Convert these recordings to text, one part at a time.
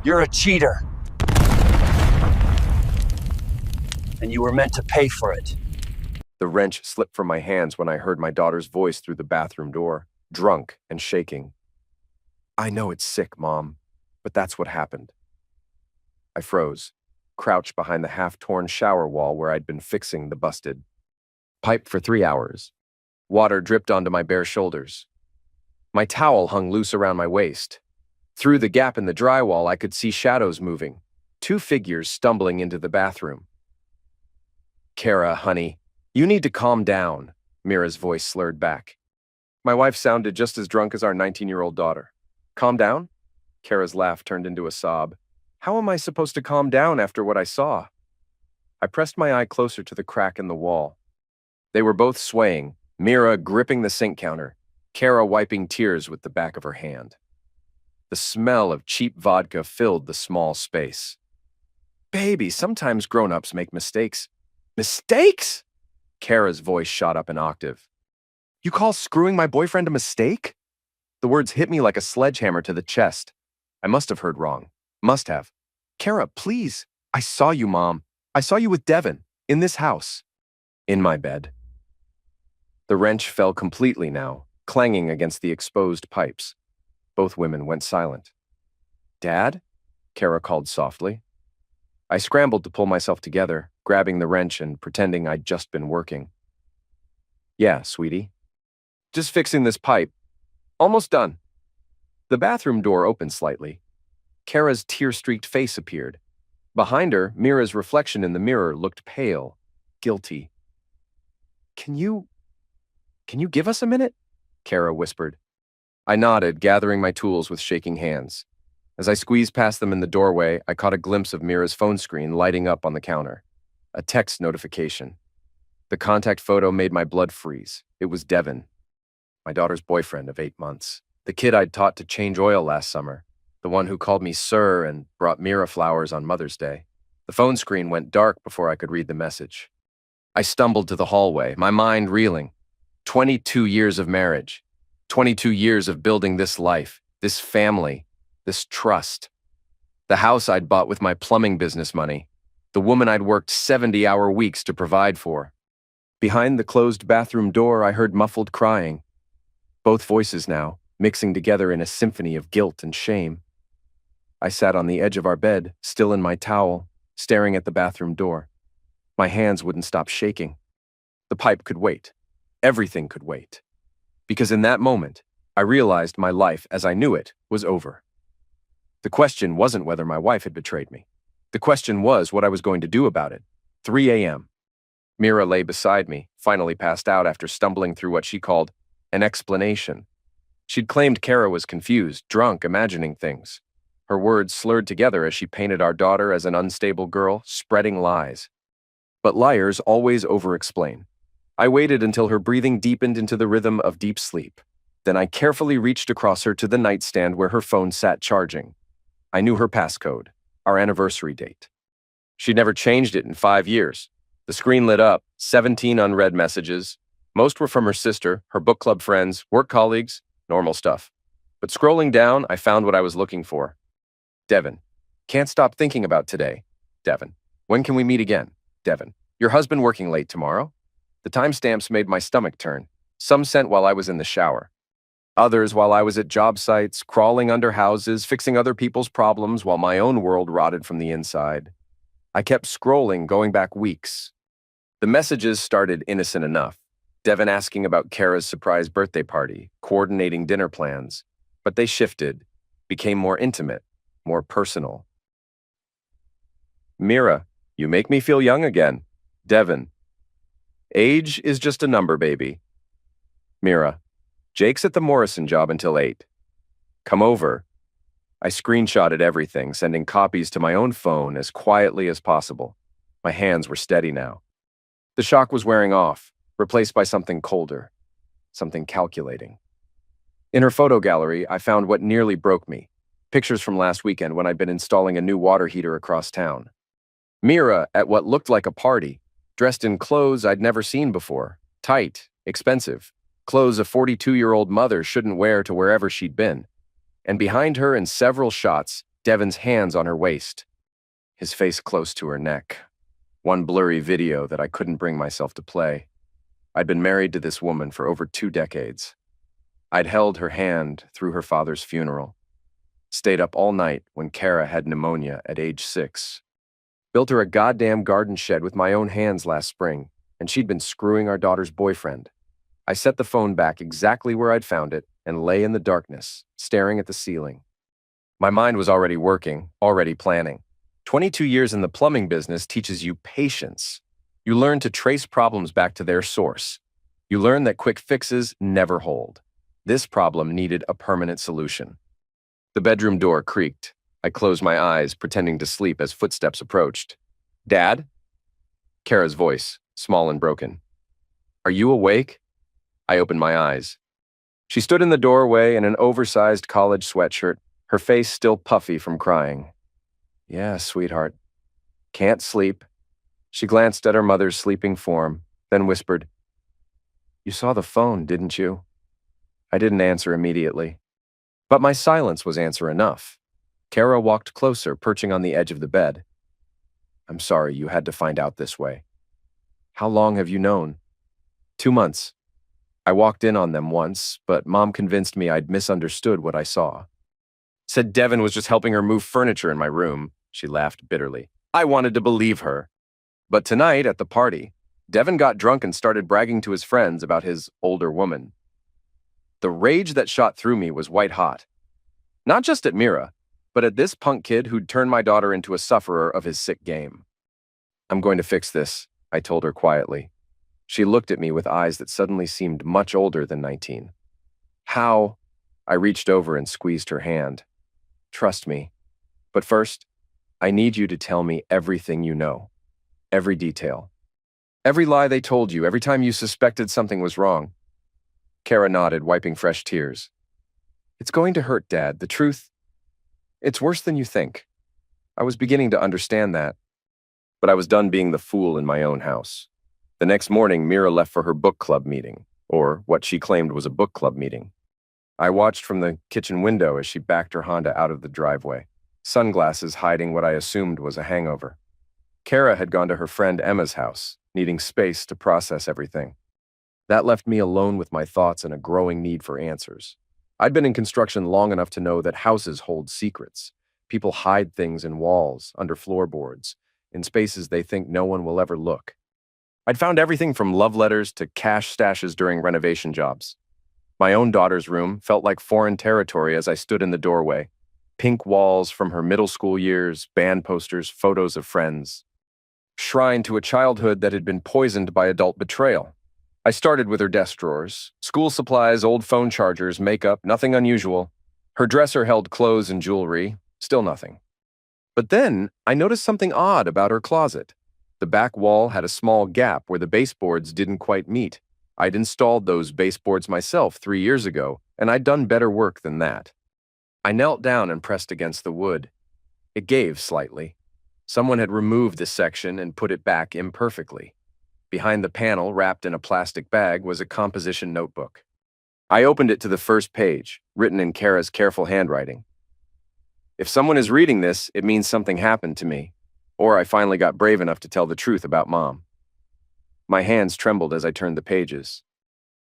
You're a cheater. And you were meant to pay for it. The wrench slipped from my hands when I heard my daughter's voice through the bathroom door, drunk and shaking. I know it's sick, Mom, but that's what happened. I froze, crouched behind the half-torn shower wall where I'd been fixing the busted pipe for 3 hours. Water dripped onto my bare shoulders. My towel hung loose around my waist. Through the gap in the drywall, I could see shadows moving, 2 figures stumbling into the bathroom. Kara, honey, you need to calm down, Mira's voice slurred back. My wife sounded just as drunk as our 19-year-old daughter. Calm down? Kara's laugh turned into a sob. How am I supposed to calm down after what I saw? I pressed my eye closer to the crack in the wall. They were both swaying, Mira gripping the sink counter, Kara wiping tears with the back of her hand. The smell of cheap vodka filled the small space. Baby, sometimes grown-ups make mistakes. Mistakes? Kara's voice shot up an octave. You call screwing my boyfriend a mistake? The words hit me like a sledgehammer to the chest. I must have heard wrong. Must have. Kara, please. I saw you, Mom. I saw you with Devin, in this house. In my bed. The wrench fell completely now, clanging against the exposed pipes. Both women went silent. Dad? Kara called softly. I scrambled to pull myself together, grabbing the wrench and pretending I'd just been working. Yeah, sweetie. Just fixing this pipe. Almost done. The bathroom door opened slightly. Kara's tear-streaked face appeared. Behind her, Mira's reflection in the mirror looked pale, guilty. Can you give us a minute? Kara whispered. I nodded, gathering my tools with shaking hands. As I squeezed past them in the doorway, I caught a glimpse of Mira's phone screen lighting up on the counter. A text notification. The contact photo made my blood freeze. It was Devin, my daughter's boyfriend of 8 months. The kid I'd taught to change oil last summer. The one who called me sir and brought Mira flowers on Mother's Day. The phone screen went dark before I could read the message. I stumbled to the hallway, my mind reeling. 22 years of marriage. 22 years of building this life, this family, this trust. The house I'd bought with my plumbing business money. The woman I'd worked 70-hour weeks to provide for. Behind the closed bathroom door, I heard muffled crying. Both voices now, mixing together in a symphony of guilt and shame. I sat on the edge of our bed, still in my towel, staring at the bathroom door. My hands wouldn't stop shaking. The pipe could wait. Everything could wait. Because in that moment, I realized my life as I knew it was over. The question wasn't whether my wife had betrayed me. The question was what I was going to do about it. 3 a.m. Mira lay beside me, finally passed out after stumbling through what she called an explanation. She'd claimed Kara was confused, drunk, imagining things. Her words slurred together as she painted our daughter as an unstable girl, spreading lies. But liars always over-explain. I waited until her breathing deepened into the rhythm of deep sleep. Then I carefully reached across her to the nightstand where her phone sat charging. I knew her passcode, our anniversary date. She'd never changed it in 5 years. The screen lit up, 17 unread messages. Most were from her sister, her book club friends, work colleagues, normal stuff. But scrolling down, I found what I was looking for. Devin, can't stop thinking about today. Devin, when can we meet again? Devin, your husband working late tomorrow? The timestamps made my stomach turn. Some sent while I was in the shower. Others while I was at job sites, crawling under houses, fixing other people's problems while my own world rotted from the inside. I kept scrolling, going back weeks. The messages started innocent enough. Devin asking about Kara's surprise birthday party, coordinating dinner plans. But they shifted, became more intimate, more personal. Mira, you make me feel young again. Devin. Age is just a number, baby. Mira. Jake's at the Morrison job until 8. Come over. I screenshotted everything, sending copies to my own phone as quietly as possible. My hands were steady now. The shock was wearing off, replaced by something colder, something calculating. In her photo gallery, I found what nearly broke me. Pictures from last weekend when I'd been installing a new water heater across town. Mira at what looked like a party, dressed in clothes I'd never seen before, tight, expensive, clothes a 42-year-old mother shouldn't wear to wherever she'd been. And behind her in several shots, Devon's hands on her waist, his face close to her neck. One blurry video that I couldn't bring myself to play. I'd been married to this woman for over 2 decades. I'd held her hand through her father's funeral. Stayed up all night when Kara had pneumonia at age 6. Built her a goddamn garden shed with my own hands last spring, and she'd been screwing our daughter's boyfriend. I set the phone back exactly where I'd found it and lay in the darkness, staring at the ceiling. My mind was already working, already planning. 22 years in the plumbing business teaches you patience. You learn to trace problems back to their source. You learn that quick fixes never hold. This problem needed a permanent solution. The bedroom door creaked. I closed my eyes, pretending to sleep as footsteps approached. "Dad?" Kara's voice, small and broken. "Are you awake?" I opened my eyes. She stood in the doorway in an oversized college sweatshirt, her face still puffy from crying. "Yeah, sweetheart. Can't sleep." She glanced at her mother's sleeping form, then whispered, "You saw the phone, didn't you?" I didn't answer immediately. But my silence was answer enough. Kara walked closer, perching on the edge of the bed. "I'm sorry you had to find out this way. How long have you known?" 2 months. I walked in on them once, but Mom convinced me I'd misunderstood what I saw. Said Devon was just helping her move furniture in my room. She laughed bitterly. I wanted to believe her. But tonight, at the party, Devon got drunk and started bragging to his friends about his older woman. The rage that shot through me was white hot. Not just at Mira, but at this punk kid who'd turned my daughter into a sufferer of his sick game. "I'm going to fix this," I told her quietly. She looked at me with eyes that suddenly seemed much older than 19. "How?" I reached over and squeezed her hand. "Trust me. But first, I need you to tell me everything you know. Every detail. Every lie they told you, every time you suspected something was wrong." Kara nodded, wiping fresh tears. "It's going to hurt, Dad. The truth, it's worse than you think." I was beginning to understand that. But I was done being the fool in my own house. The next morning, Mira left for her book club meeting, or what she claimed was a book club meeting. I watched from the kitchen window as she backed her Honda out of the driveway, sunglasses hiding what I assumed was a hangover. Kara had gone to her friend Emma's house, needing space to process everything. That left me alone with my thoughts and a growing need for answers. I'd been in construction long enough to know that houses hold secrets. People hide things in walls, under floorboards, in spaces they think no one will ever look. I'd found everything from love letters to cash stashes during renovation jobs. My own daughter's room felt like foreign territory as I stood in the doorway. Pink walls from her middle school years, band posters, photos of friends. Shrine to a childhood that had been poisoned by adult betrayal. I started with her desk drawers. School supplies, old phone chargers, makeup, nothing unusual. Her dresser held clothes and jewelry, still nothing. But then I noticed something odd about her closet. The back wall had a small gap where the baseboards didn't quite meet. I'd installed those baseboards myself 3 years ago, and I'd done better work than that. I knelt down and pressed against the wood. It gave slightly. Someone had removed this section and put it back imperfectly. Behind the panel, wrapped in a plastic bag, was a composition notebook. I opened it to the first page, written in Kara's careful handwriting. "If someone is reading this, it means something happened to me. Or I finally got brave enough to tell the truth about Mom." My hands trembled as I turned the pages.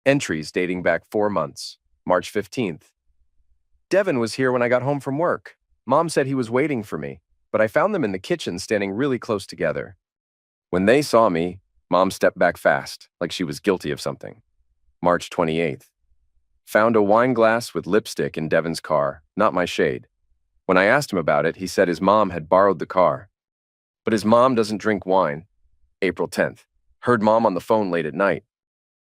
Entries dating back 4 months. March 15th. "Devon was here when I got home from work. Mom said he was waiting for me, but I found them in the kitchen standing really close together. When they saw me, Mom stepped back fast, like she was guilty of something." March 28th. "Found a wine glass with lipstick in Devon's car, not my shade. When I asked him about it, he said his mom had borrowed the car. But his mom doesn't drink wine." April 10th. "Heard Mom on the phone late at night.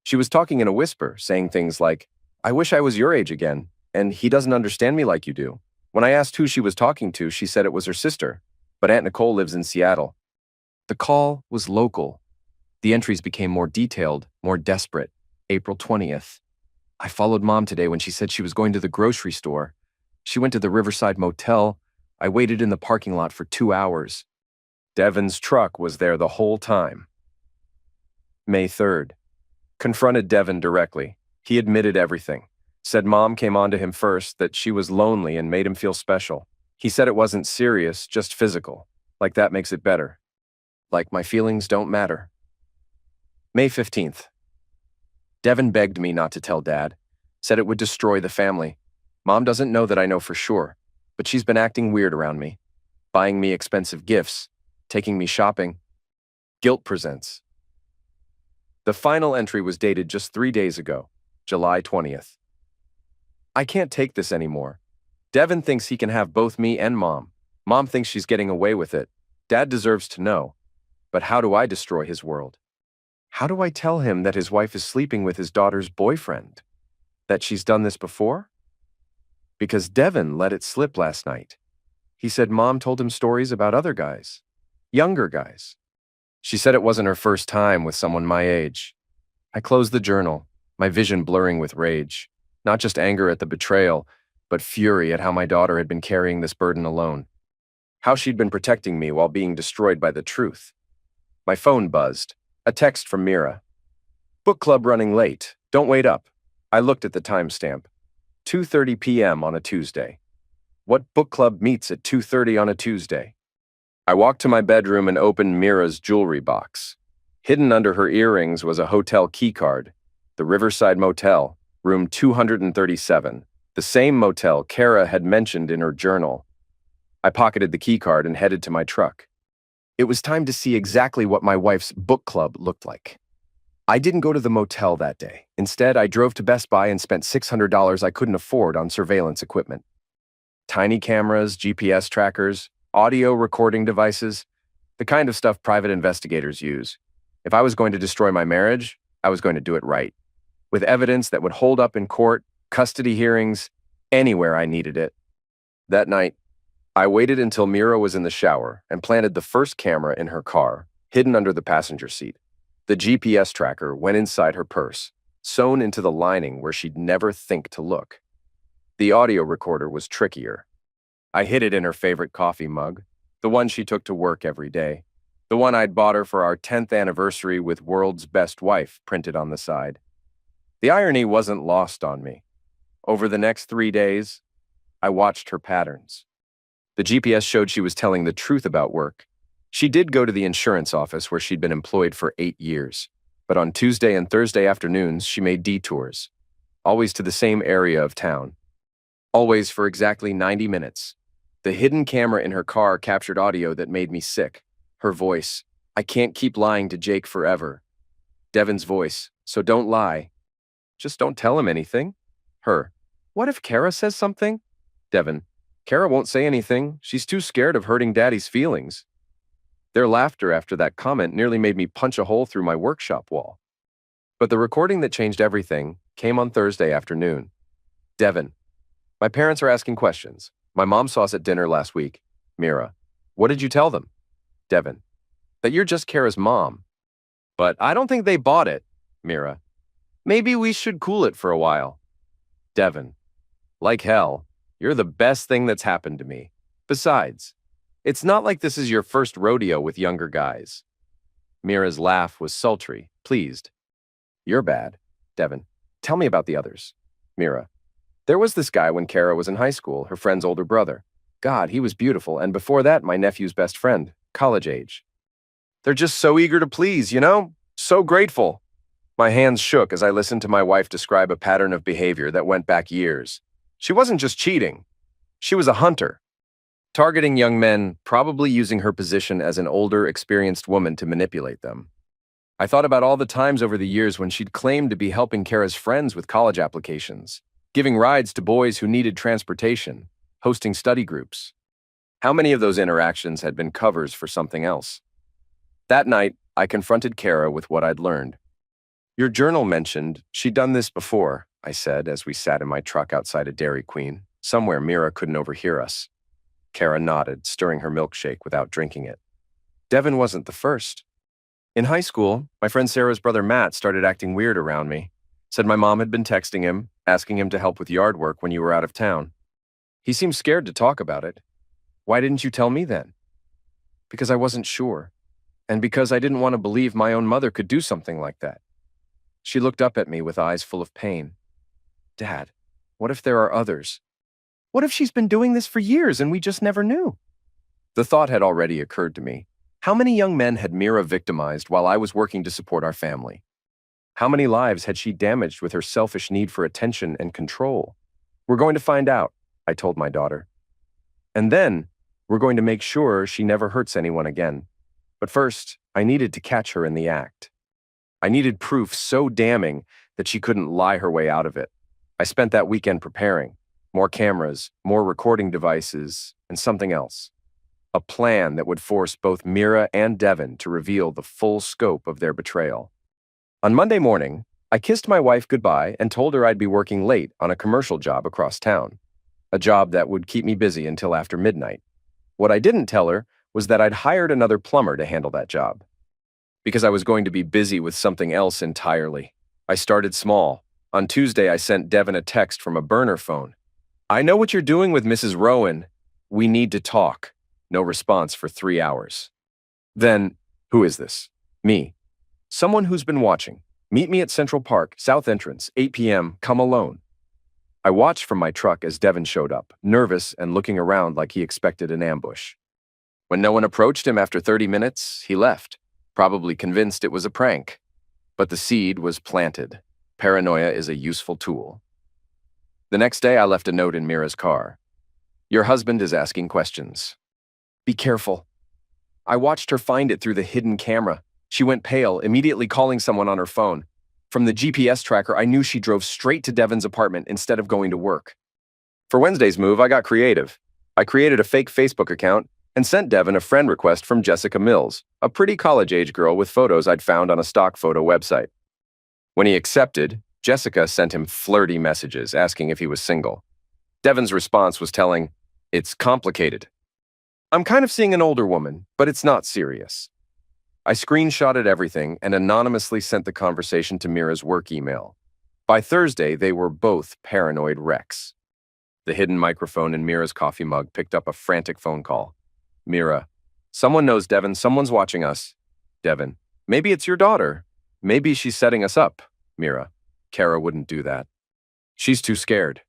She was talking in a whisper, saying things like, 'I wish I was your age again, and he doesn't understand me like you do.' When I asked who she was talking to, she said it was her sister, but Aunt Nicole lives in Seattle." The call was local. The entries became more detailed, more desperate. April 20th. "I followed Mom today when she said she was going to the grocery store. She went to the Riverside Motel. I waited in the parking lot for 2 hours. Devon's truck was there the whole time." May 3rd. Confronted Devon directly. He admitted everything. Said Mom came on to him first, that she was lonely and made him feel special. He said it wasn't serious, just physical. Like that makes it better. Like my feelings don't matter. May 15th. Devin begged me not to tell Dad. Said it would destroy the family. Mom doesn't know that I know for sure, but she's been acting weird around me. Buying me expensive gifts. Taking me shopping. Guilt presents. The final entry was dated just 3 days ago, July 20th. I can't take this anymore. Devin thinks he can have both me and Mom. Mom thinks she's getting away with it. Dad deserves to know. But how do I destroy his world? How do I tell him that his wife is sleeping with his daughter's boyfriend? That she's done this before? Because Devin let it slip last night. He said Mom told him stories about other guys. Younger guys. She said it wasn't her first time with someone my age. I closed the journal, my vision blurring with rage. Not just anger at the betrayal, but fury at how my daughter had been carrying this burden alone. How she'd been protecting me while being destroyed by the truth. My phone buzzed. A text from Mira. Book club running late. Don't wait up. I looked at the timestamp. 2:30 p.m. on a Tuesday. What book club meets at 2:30 on a Tuesday? I walked to my bedroom and opened Mira's jewelry box. Hidden under her earrings was a hotel keycard. The Riverside Motel, room 237. The same motel Kara had mentioned in her journal. I pocketed the keycard and headed to my truck. It was time to see exactly what my wife's book club looked like. I didn't go to the motel that day. Instead, I drove to Best Buy and spent $600 I couldn't afford on surveillance equipment. Tiny cameras, GPS trackers, audio recording devices, the kind of stuff private investigators use. If I was going to destroy my marriage, I was going to do it right. With evidence that would hold up in court, custody hearings, anywhere I needed it. That night, I waited until Mira was in the shower and planted the first camera in her car, hidden under the passenger seat. The GPS tracker went inside her purse, sewn into the lining where she'd never think to look. The audio recorder was trickier. I hid it in her favorite coffee mug, the one she took to work every day, the one I'd bought her for our 10th anniversary with World's Best Wife printed on the side. The irony wasn't lost on me. Over the next 3 days, I watched her patterns. The GPS showed she was telling the truth about work. She did go to the insurance office where she'd been employed for 8 years, but on Tuesday and Thursday afternoons, she made detours, always to the same area of town. Always for exactly 90 minutes. The hidden camera in her car captured audio that made me sick. Her voice, I can't keep lying to Jake forever. Devin's voice, so don't lie. Just don't tell him anything. Her, what if Kara says something? Devin, Kara won't say anything. She's too scared of hurting Daddy's feelings. Their laughter after that comment nearly made me punch a hole through my workshop wall. But the recording that changed everything came on Thursday afternoon. Devin, my parents are asking questions. My mom saw us at dinner last week. Mira, what did you tell them? Devin, that you're just Kara's mom. But I don't think they bought it. Mira, maybe we should cool it for a while. Devin, like hell, you're the best thing that's happened to me. Besides, it's not like this is your first rodeo with younger guys. Mira's laugh was sultry, pleased. You're bad. Devin, tell me about the others. Mira, there was this guy when Kara was in high school, her friend's older brother. God, he was beautiful, and before that, my nephew's best friend, college age. They're just so eager to please, you know? So grateful. My hands shook as I listened to my wife describe a pattern of behavior that went back years. She wasn't just cheating. She was a hunter. Targeting young men, probably using her position as an older, experienced woman to manipulate them. I thought about all the times over the years when she'd claimed to be helping Kara's friends with college applications, giving rides to boys who needed transportation, hosting study groups. How many of those interactions had been covers for something else? That night, I confronted Kara with what I'd learned. Your journal mentioned she'd done this before, I said as we sat in my truck outside a Dairy Queen, somewhere Mira couldn't overhear us. Kara nodded, stirring her milkshake without drinking it. Devin wasn't the first. In high school, my friend Sarah's brother Matt started acting weird around me. Said my mom had been texting him, asking him to help with yard work when you were out of town. He seemed scared to talk about it. Why didn't you tell me then? Because I wasn't sure, and because I didn't want to believe my own mother could do something like that. She looked up at me with eyes full of pain. Dad, what if there are others? What if she's been doing this for years and we just never knew? The thought had already occurred to me. How many young men had Mira victimized while I was working to support our family? How many lives had she damaged with her selfish need for attention and control? We're going to find out, I told my daughter. And then, we're going to make sure she never hurts anyone again. But first, I needed to catch her in the act. I needed proof so damning that she couldn't lie her way out of it. I spent that weekend preparing. More cameras, more recording devices, and something else. A plan that would force both Mira and Devin to reveal the full scope of their betrayal. On Monday morning, I kissed my wife goodbye and told her I'd be working late on a commercial job across town. A job that would keep me busy until after midnight. What I didn't tell her was that I'd hired another plumber to handle that job. Because I was going to be busy with something else entirely. I started small. On Tuesday, I sent Devin a text from a burner phone. I know what you're doing with Mrs. Rowan. We need to talk. No response for 3 hours. Then, who is this? Me. Someone who's been watching. Meet me at Central Park, South Entrance, 8 p.m., come alone. I watched from my truck as Devin showed up, nervous and looking around like he expected an ambush. When no one approached him after 30 minutes, he left, probably convinced it was a prank. But the seed was planted. Paranoia is a useful tool. The next day, I left a note in Mira's car. Your husband is asking questions. Be careful. I watched her find it through the hidden camera. She went pale, immediately calling someone on her phone. From the GPS tracker, I knew she drove straight to Devin's apartment instead of going to work. For Wednesday's move, I got creative. I created a fake Facebook account and sent Devin a friend request from Jessica Mills, a pretty college-age girl with photos I'd found on a stock photo website. When he accepted, Jessica sent him flirty messages asking if he was single. Devin's response was telling, "It's complicated. I'm kind of seeing an older woman, but it's not serious." I screenshotted everything and anonymously sent the conversation to Mira's work email. By Thursday, they were both paranoid wrecks. The hidden microphone in Mira's coffee mug picked up a frantic phone call. Mira, someone knows Devin, someone's watching us. Devin, maybe it's your daughter. Maybe she's setting us up. Mira, Kara wouldn't do that. She's too scared.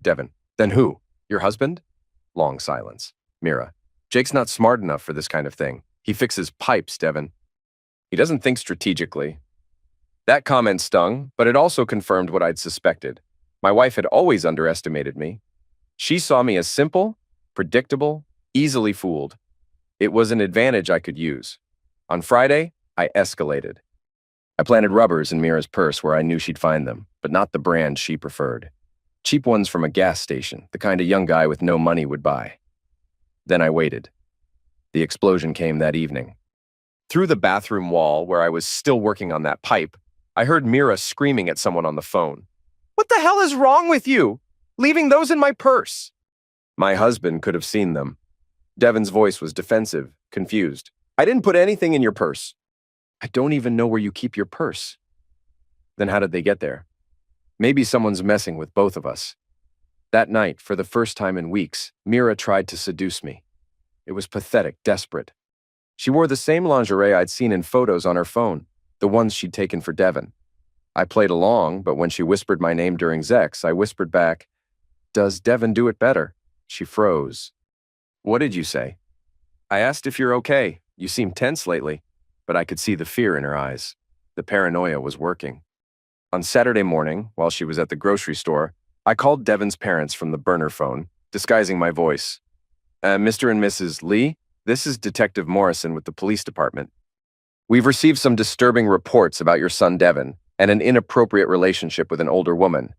Devin, then who? Your husband? Long silence. Mira, Jake's not smart enough for this kind of thing. He fixes pipes, Devin. He doesn't think strategically. That comment stung, but it also confirmed what I'd suspected. My wife had always underestimated me. She saw me as simple, predictable, easily fooled. It was an advantage I could use. On Friday, I escalated. I planted rubbers in Mira's purse where I knew she'd find them, but not the brand she preferred. Cheap ones from a gas station, the kind a young guy with no money would buy. Then I waited. The explosion came that evening. Through the bathroom wall, where I was still working on that pipe, I heard Mira screaming at someone on the phone. What the hell is wrong with you? Leaving those in my purse? My husband could have seen them. Devin's voice was defensive, confused. I didn't put anything in your purse. I don't even know where you keep your purse. Then how did they get there? Maybe someone's messing with both of us. That night, for the first time in weeks, Mira tried to seduce me. It was pathetic, desperate. She wore the same lingerie I'd seen in photos on her phone, the ones she'd taken for Devin. I played along, but when she whispered my name during Zex, I whispered back, "Does Devin do it better?" She froze. What did you say? I asked if you're okay. You seem tense lately, but I could see the fear in her eyes. The paranoia was working. On Saturday morning, while she was at the grocery store, I called Devin's parents from the burner phone, disguising my voice. Mr. and Mrs. Lee, this is Detective Morrison with the police department. We've received some disturbing reports about your son Devin and an inappropriate relationship with an older woman.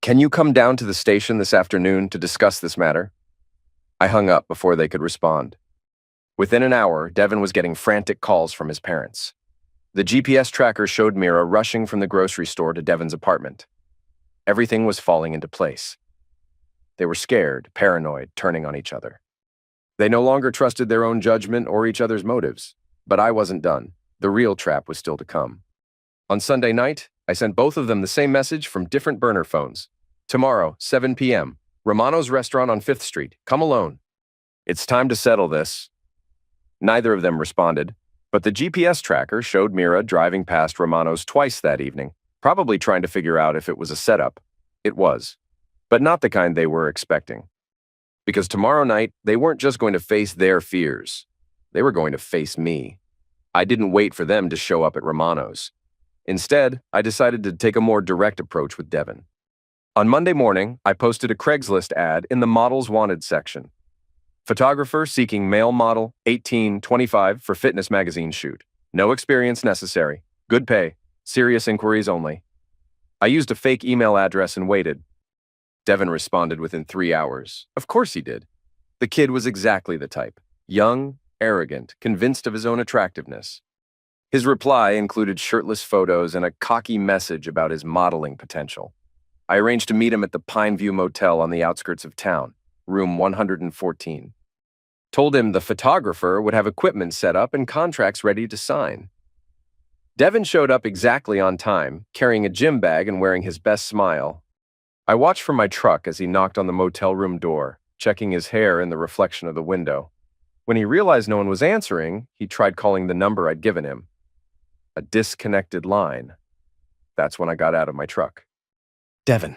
Can you come down to the station this afternoon to discuss this matter? I hung up before they could respond. Within an hour, Devin was getting frantic calls from his parents. The GPS tracker showed Mira rushing from the grocery store to Devin's apartment. Everything was falling into place. They were scared, paranoid, turning on each other. They no longer trusted their own judgment or each other's motives. But I wasn't done. The real trap was still to come. On Sunday night, I sent both of them the same message from different burner phones. Tomorrow, 7 p.m., Romano's restaurant on 5th Street. Come alone. It's time to settle this. Neither of them responded, but the GPS tracker showed Mira driving past Romano's twice that evening, probably trying to figure out if it was a setup. It was, but not the kind they were expecting. Because tomorrow night, they weren't just going to face their fears. They were going to face me. I didn't wait for them to show up at Romano's. Instead, I decided to take a more direct approach with Devin. On Monday morning, I posted a Craigslist ad in the Models Wanted section. Photographer seeking male model, 18-25 for fitness magazine shoot. No experience necessary. Good pay. Serious inquiries only. I used a fake email address and waited. Devin responded within 3 hours. Of course he did. The kid was exactly the type. Young, arrogant, convinced of his own attractiveness. His reply included shirtless photos and a cocky message about his modeling potential. I arranged to meet him at the Pineview Motel on the outskirts of town, room 114. Told him the photographer would have equipment set up and contracts ready to sign. Devin showed up exactly on time, carrying a gym bag and wearing his best smile. I watched from my truck as he knocked on the motel room door, checking his hair in the reflection of the window. When he realized no one was answering, he tried calling the number I'd given him. A disconnected line. That's when I got out of my truck. Devin.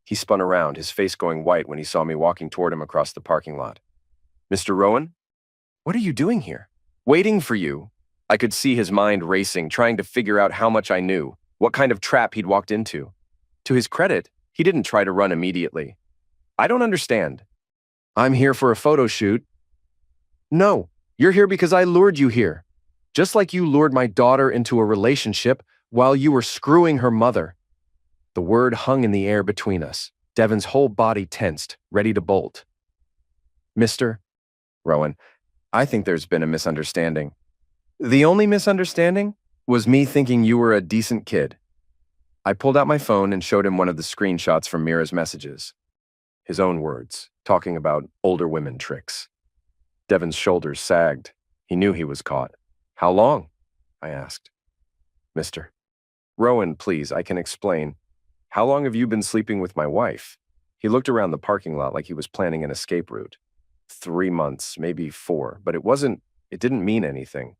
He spun around, his face going white when he saw me walking toward him across the parking lot. Mr. Rowan? What are you doing here? Waiting for you. I could see his mind racing, trying to figure out how much I knew, what kind of trap he'd walked into. To his credit, he didn't try to run immediately. I don't understand. I'm here for a photo shoot. No, you're here because I lured you here. Just like you lured my daughter into a relationship while you were screwing her mother. The word hung in the air between us. Devin's whole body tensed, ready to bolt. Mr. Rowan, I think there's been a misunderstanding. The only misunderstanding was me thinking you were a decent kid. I pulled out my phone and showed him one of the screenshots from Mira's messages. His own words, talking about older women tricks. Devin's shoulders sagged. He knew he was caught. How long? I asked. Mr. Rowan, please, I can explain. How long have you been sleeping with my wife? He looked around the parking lot like he was planning an escape route. 3 months, maybe 4, but it didn't mean anything.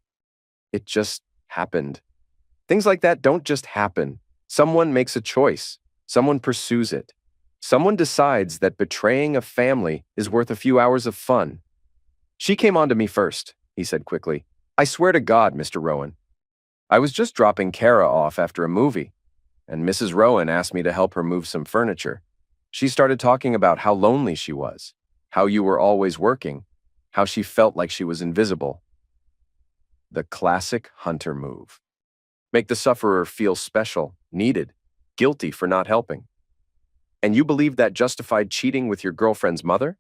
It just happened. Things like that don't just happen. Someone makes a choice. Someone pursues it. Someone decides that betraying a family is worth a few hours of fun. She came on to me first, he said quickly. I swear to God, Mr. Rowan. I was just dropping Kara off after a movie, and Mrs. Rowan asked me to help her move some furniture. She started talking about how lonely she was, how you were always working, how she felt like she was invisible. The classic hunter move. Make the sufferer feel special, needed, guilty for not helping. And you believe that justified cheating with your girlfriend's mother?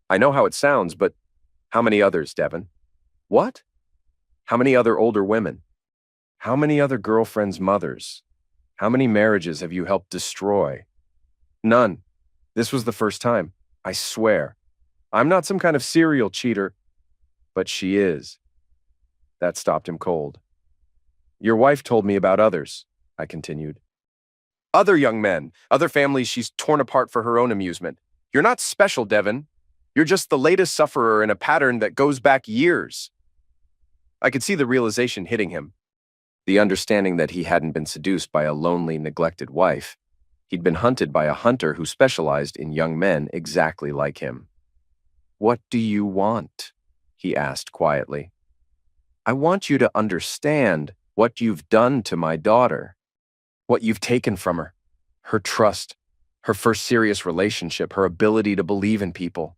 I know how it sounds, but how many others, Devin? What? How many other older women? How many other girlfriends' mothers? How many marriages have you helped destroy? None. This was the first time. I swear. I'm not some kind of serial cheater, but she is. That stopped him cold. Your wife told me about others, I continued. Other young men, other families she's torn apart for her own amusement. You're not special, Devin. You're just the latest sufferer in a pattern that goes back years. I could see the realization hitting him. The understanding that he hadn't been seduced by a lonely, neglected wife. He'd been hunted by a hunter who specialized in young men exactly like him. What do you want? He asked quietly. I want you to understand what you've done to my daughter. What you've taken from her. Her trust. Her first serious relationship. Her ability to believe in people.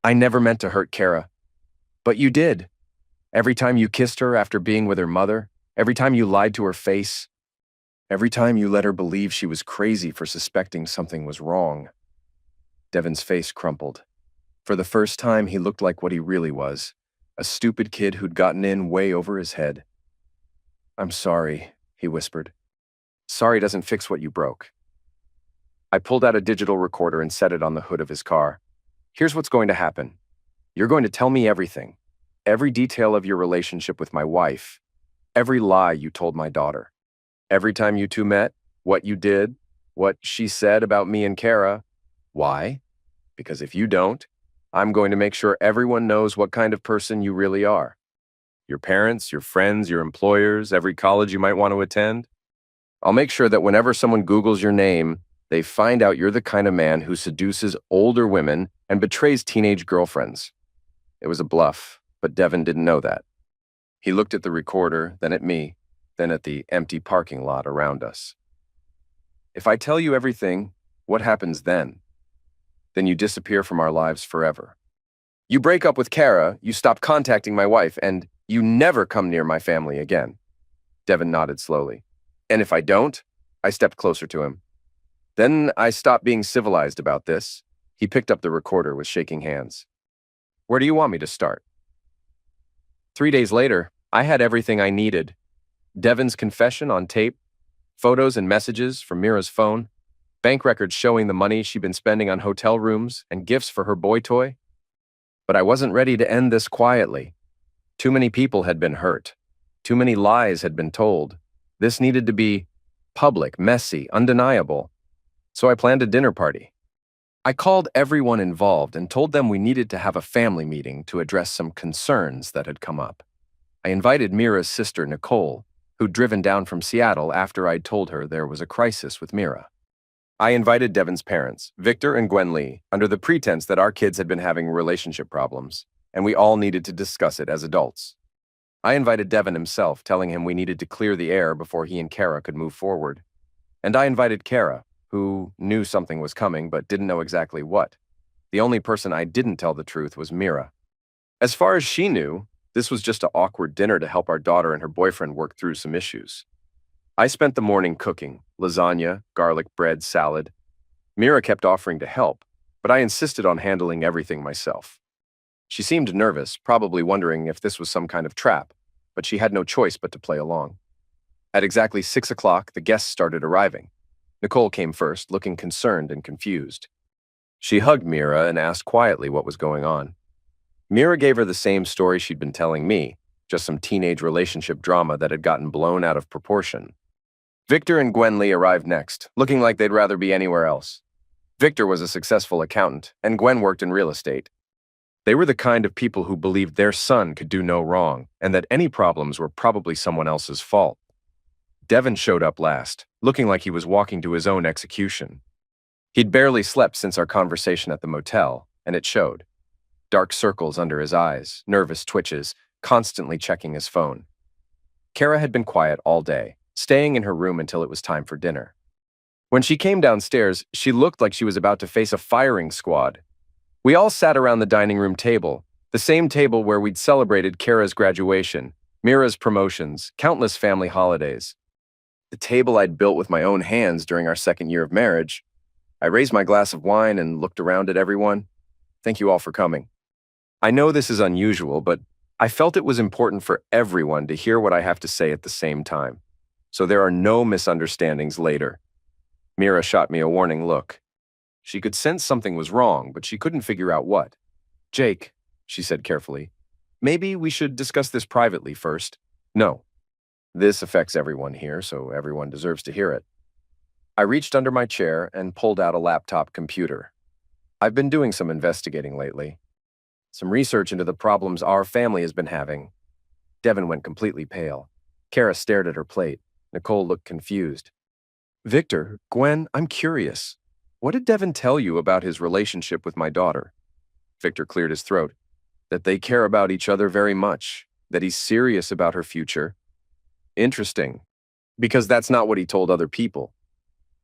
I never meant to hurt Kara. But you did. Every time you kissed her after being with her mother. Every time you lied to her face. Every time you let her believe she was crazy for suspecting something was wrong. Devin's face crumpled. For the first time, he looked like what he really was. A stupid kid who'd gotten in way over his head. I'm sorry, he whispered. Sorry doesn't fix what you broke. I pulled out a digital recorder and set it on the hood of his car. Here's what's going to happen. You're going to tell me everything. Every detail of your relationship with my wife. Every lie you told my daughter. Every time you two met, what you did, what she said about me and Kara. Why? Because if you don't, I'm going to make sure everyone knows what kind of person you really are. Your parents, your friends, your employers, every college you might want to attend. I'll make sure that whenever someone Googles your name, They find out you're the kind of man who seduces older women and betrays teenage girlfriends. It was a bluff, but Devin didn't know that. He looked at the recorder, then at me, then at the empty parking lot around us. If I tell you everything, what happens then? Then you disappear from our lives forever. You break up with Kara, you stop contacting my wife, and you never come near my family again. Devin nodded slowly. And if I don't? I stepped closer to him. Then I stopped being civilized about this. He picked up the recorder with shaking hands. Where do you want me to start? 3 days later, I had everything I needed. Devin's confession on tape, photos and messages from Mira's phone, bank records showing the money she'd been spending on hotel rooms and gifts for her boy toy. But I wasn't ready to end this quietly. Too many people had been hurt. Too many lies had been told. This needed to be public, messy, undeniable. So I planned a dinner party. I called everyone involved and told them we needed to have a family meeting to address some concerns that had come up. I invited Mira's sister, Nicole, who'd driven down from Seattle after I'd told her there was a crisis with Mira. I invited Devin's parents, Victor and Gwen Lee, under the pretense that our kids had been having relationship problems, and we all needed to discuss it as adults. I invited Devin himself, telling him we needed to clear the air before he and Kara could move forward. And I invited Kara, who knew something was coming but didn't know exactly what. The only person I didn't tell the truth was Mira. As far as she knew, this was just an awkward dinner to help our daughter and her boyfriend work through some issues. I spent the morning cooking, lasagna, garlic bread, salad. Mira kept offering to help, but I insisted on handling everything myself. She seemed nervous, probably wondering if this was some kind of trap, but she had no choice but to play along. At exactly 6 o'clock, the guests started arriving. Nicole came first, looking concerned and confused. She hugged Mira and asked quietly what was going on. Mira gave her the same story she'd been telling me, just some teenage relationship drama that had gotten blown out of proportion. Victor and Gwen Lee arrived next, looking like they'd rather be anywhere else. Victor was a successful accountant, and Gwen worked in real estate. They were the kind of people who believed their son could do no wrong, and that any problems were probably someone else's fault. Devin showed up last, looking like he was walking to his own execution. He'd barely slept since our conversation at the motel, and it showed. Dark circles under his eyes, nervous twitches, constantly checking his phone. Kara had been quiet all day, staying in her room until it was time for dinner. When she came downstairs, she looked like she was about to face a firing squad. We all sat around the dining room table, the same table where we'd celebrated Kara's graduation, Mira's promotions, countless family holidays. The table I'd built with my own hands during our second year of marriage. I raised my glass of wine and looked around at everyone. Thank you all for coming. I know this is unusual, but I felt it was important for everyone to hear what I have to say at the same time, so there are no misunderstandings later. Mira shot me a warning look. She could sense something was wrong, but she couldn't figure out what. Jake, she said carefully, maybe we should discuss this privately first. No. This affects everyone here, so everyone deserves to hear it. I reached under my chair and pulled out a laptop computer. I've been doing some investigating lately. Some research into the problems our family has been having. Devin went completely pale. Kara stared at her plate. Nicole looked confused. Victor, Gwen, I'm curious. What did Devin tell you about his relationship with my daughter? Victor cleared his throat. That they care about each other very much. That he's serious about her future. Interesting. Because that's not what he told other people.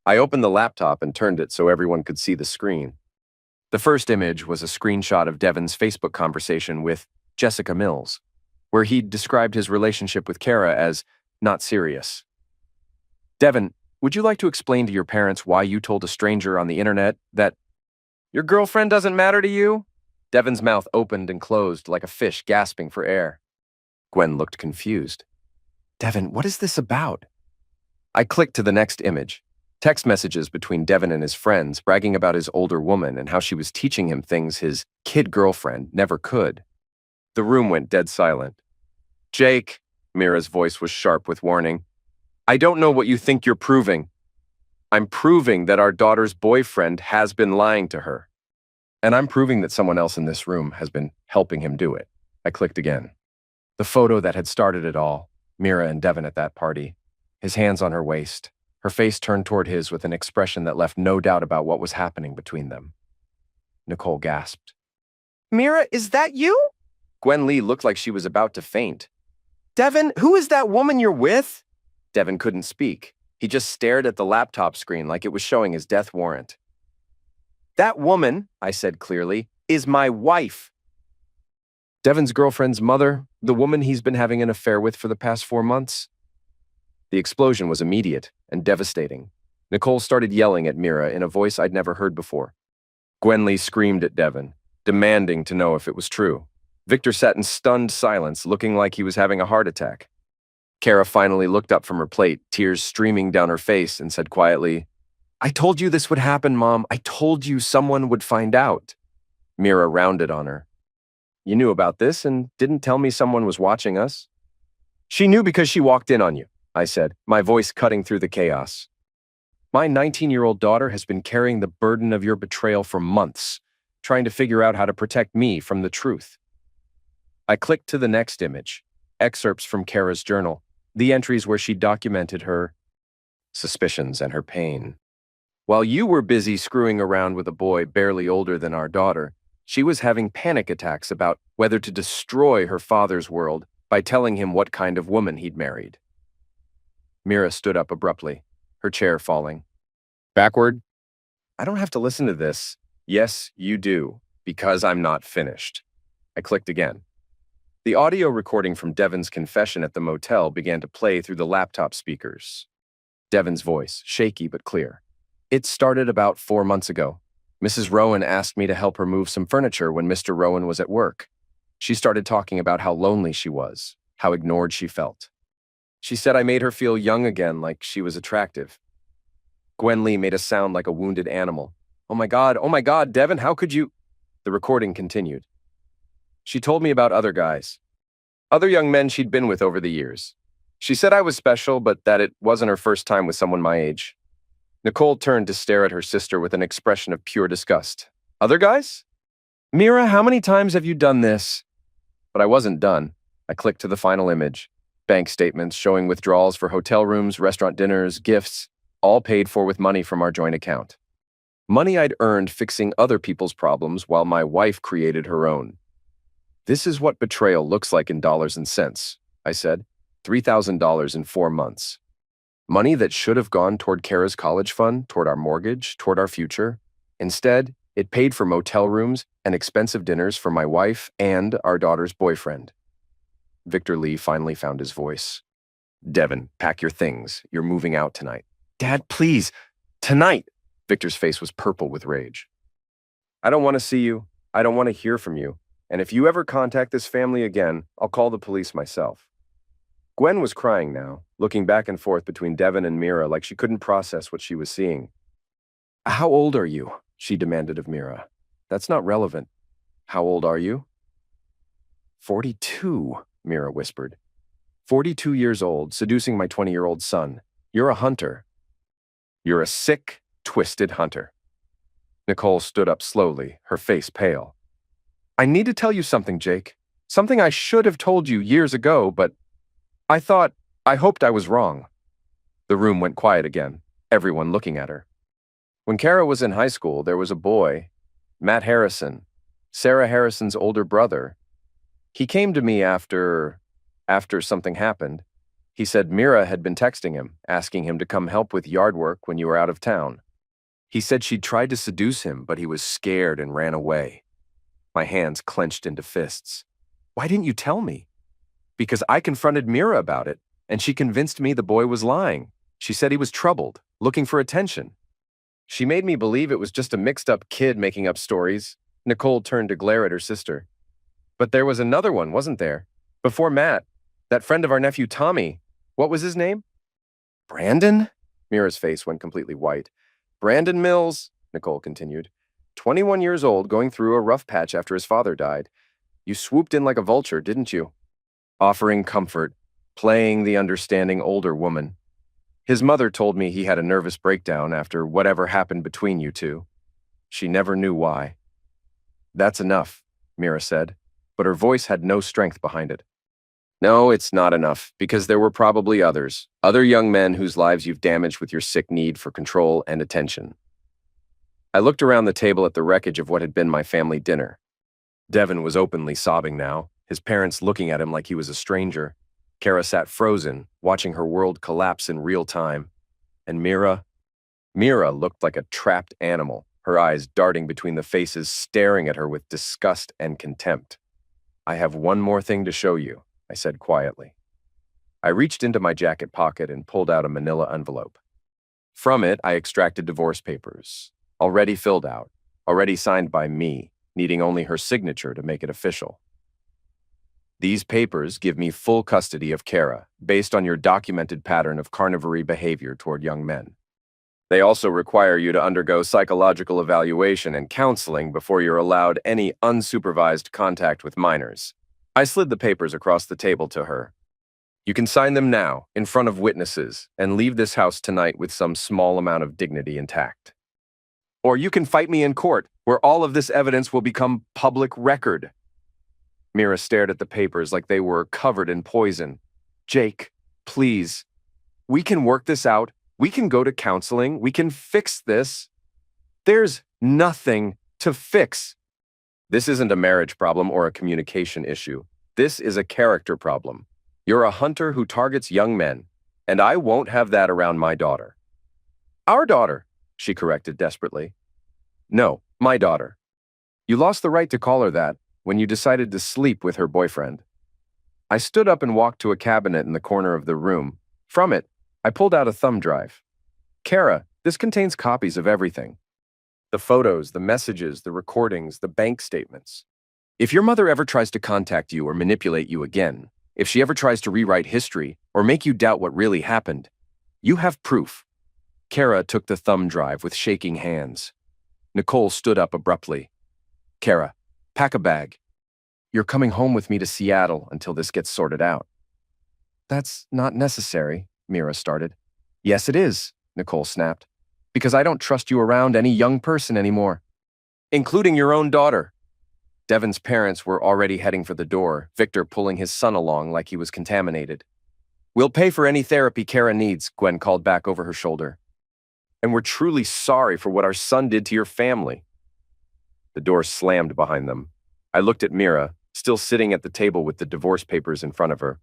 I opened the laptop and turned it so everyone could see the screen. The first image was a screenshot of Devin's Facebook conversation with Jessica Mills, where he'd described his relationship with Kara as not serious. Devin, would you like to explain to your parents why you told a stranger on the internet that your girlfriend doesn't matter to you? Devin's mouth opened and closed like a fish gasping for air. Gwen looked confused. Devin, what is this about? I clicked to the next image. Text messages between Devin and his friends bragging about his older woman and how she was teaching him things his kid girlfriend never could. The room went dead silent. Jake, Mira's voice was sharp with warning. I don't know what you think you're proving. I'm proving that our daughter's boyfriend has been lying to her. And I'm proving that someone else in this room has been helping him do it. I clicked again. The photo that had started it all, Mira and Devin at that party, his hands on her waist, Her face turned toward his with an expression that left no doubt about what was happening between them. Nicole gasped. "Mira, is that you?" Gwen Lee looked like she was about to faint. "Devin, who is that woman you're with?" Devin couldn't speak. He just stared at the laptop screen like it was showing his death warrant. "That woman," I said clearly, "is my wife." Devin's girlfriend's mother, the woman he's been having an affair with for the past 4 months. The explosion was immediate and devastating. Nicole started yelling at Mira in a voice I'd never heard before. Gwen Lee screamed at Devin, demanding to know if it was true. Victor sat in stunned silence, looking like he was having a heart attack. Kara finally looked up from her plate, tears streaming down her face, and said quietly, "I told you this would happen, Mom. I told you someone would find out." Mira rounded on her. "You knew about this and didn't tell me someone was watching us?" "She knew because she walked in on you," I said, my voice cutting through the chaos. "My 19-year-old daughter has been carrying the burden of your betrayal for months, trying to figure out how to protect me from the truth." I clicked to the next image, excerpts from Kara's journal, the entries where she documented her suspicions and her pain. While you were busy screwing around with a boy barely older than our daughter, she was having panic attacks about whether to destroy her father's world by telling him what kind of woman he'd married. Mira stood up abruptly, her chair falling. "Backward? I don't have to listen to this." "Yes, you do, because I'm not finished." I clicked again. The audio recording from Devin's confession at the motel began to play through the laptop speakers. Devin's voice, shaky but clear. "It started about 4 months ago. Mrs. Rowan asked me to help her move some furniture when Mr. Rowan was at work. She started talking about how lonely she was, how ignored she felt. She said I made her feel young again, like she was attractive." Gwen Lee made a sound like a wounded animal. Oh my God, Devin, how could you?" The recording continued. "She told me about other guys, other young men she'd been with over the years. She said I was special, but that it wasn't her first time with someone my age." Nicole turned to stare at her sister with an expression of pure disgust. "Other guys? Mira, how many times have you done this?" But I wasn't done. I clicked to the final image. Bank statements showing withdrawals for hotel rooms, restaurant dinners, gifts, all paid for with money from our joint account. Money I'd earned fixing other people's problems while my wife created her own. "This is what betrayal looks like in dollars and cents," I said. $3,000 in 4 months. Money that should have gone toward Kara's college fund, toward our mortgage, toward our future. Instead, it paid for motel rooms and expensive dinners for my wife and our daughter's boyfriend. Victor Lee finally found his voice. "Devin, pack your things. You're moving out tonight." "Dad, please. Tonight." Victor's face was purple with rage. "I don't want to see you. I don't want to hear from you. And if you ever contact this family again, I'll call the police myself." Gwen was crying now, looking back and forth between Devin and Mira like she couldn't process what she was seeing. "How old are you?" she demanded of Mira. "That's not relevant. How old are you?" 42, Mira whispered. 42 years old, seducing my 20-year-old son. You're a hunter. You're a sick, twisted hunter." Nicole stood up slowly, her face pale. "I need to tell you something, Jake. Something I should have told you years ago, but I hoped I was wrong." The room went quiet again, everyone looking at her. "When Kara was in high school, there was a boy, Matt Harrison, Sarah Harrison's older brother. He came to me after something happened. He said Mira had been texting him, asking him to come help with yard work when you were out of town. He said she'd tried to seduce him, but he was scared and ran away." My hands clenched into fists. "Why didn't you tell me?" "Because I confronted Mira about it, and she convinced me the boy was lying. She said he was troubled, looking for attention. She made me believe it was just a mixed-up kid making up stories." Nicole turned to glare at her sister. "But there was another one, wasn't there? Before Matt, that friend of our nephew Tommy. What was his name?" "Brandon?" Mira's face went completely white. "Brandon Mills," Nicole continued. 21 years old, going through a rough patch after his father died. You swooped in like a vulture, didn't you? Offering comfort, playing the understanding older woman. His mother told me he had a nervous breakdown after whatever happened between you two. She never knew why. "That's enough," Mira said, but her voice had no strength behind it. No, it's not enough, because there were probably others, other young men whose lives you've damaged with your sick need for control and attention. I looked around the table at the wreckage of what had been my family dinner. Devin was openly sobbing now, his parents looking at him like he was a stranger. Kara sat frozen, watching her world collapse in real time. And Mira looked like a trapped animal, her eyes darting between the faces, staring at her with disgust and contempt. I have one more thing to show you, I said quietly. I reached into my jacket pocket and pulled out a manila envelope. From it, I extracted divorce papers, already filled out, already signed by me, needing only her signature to make it official. These papers give me full custody of Kara, based on your documented pattern of carnivory behavior toward young men. They also require you to undergo psychological evaluation and counseling before you're allowed any unsupervised contact with minors. I slid the papers across the table to her. You can sign them now, in front of witnesses, and leave this house tonight with some small amount of dignity intact. Or you can fight me in court, where all of this evidence will become public record. Mira stared at the papers like they were covered in poison. Jake, please. We can work this out. We can go to counseling. We can fix this. There's nothing to fix. This isn't a marriage problem or a communication issue. This is a character problem. You're a hunter who targets young men, and I won't have that around my daughter. Our daughter, she corrected desperately. No, my daughter. You lost the right to call her that when you decided to sleep with her boyfriend. I stood up and walked to a cabinet in the corner of the room. From it, I pulled out a thumb drive. Kara, this contains copies of everything. The photos, the messages, the recordings, the bank statements. If your mother ever tries to contact you or manipulate you again, if she ever tries to rewrite history or make you doubt what really happened, you have proof. Kara took the thumb drive with shaking hands. Nicole stood up abruptly. Kara, pack a bag. You're coming home with me to Seattle until this gets sorted out. That's not necessary, Mira started. Yes, it is, Nicole snapped. Because I don't trust you around any young person anymore. Including your own daughter. Devin's parents were already heading for the door, Victor pulling his son along like he was contaminated. We'll pay for any therapy Kara needs, Gwen called back over her shoulder. And we're truly sorry for what our son did to your family. The door slammed behind them. I looked at Mira, still sitting at the table with the divorce papers in front of her.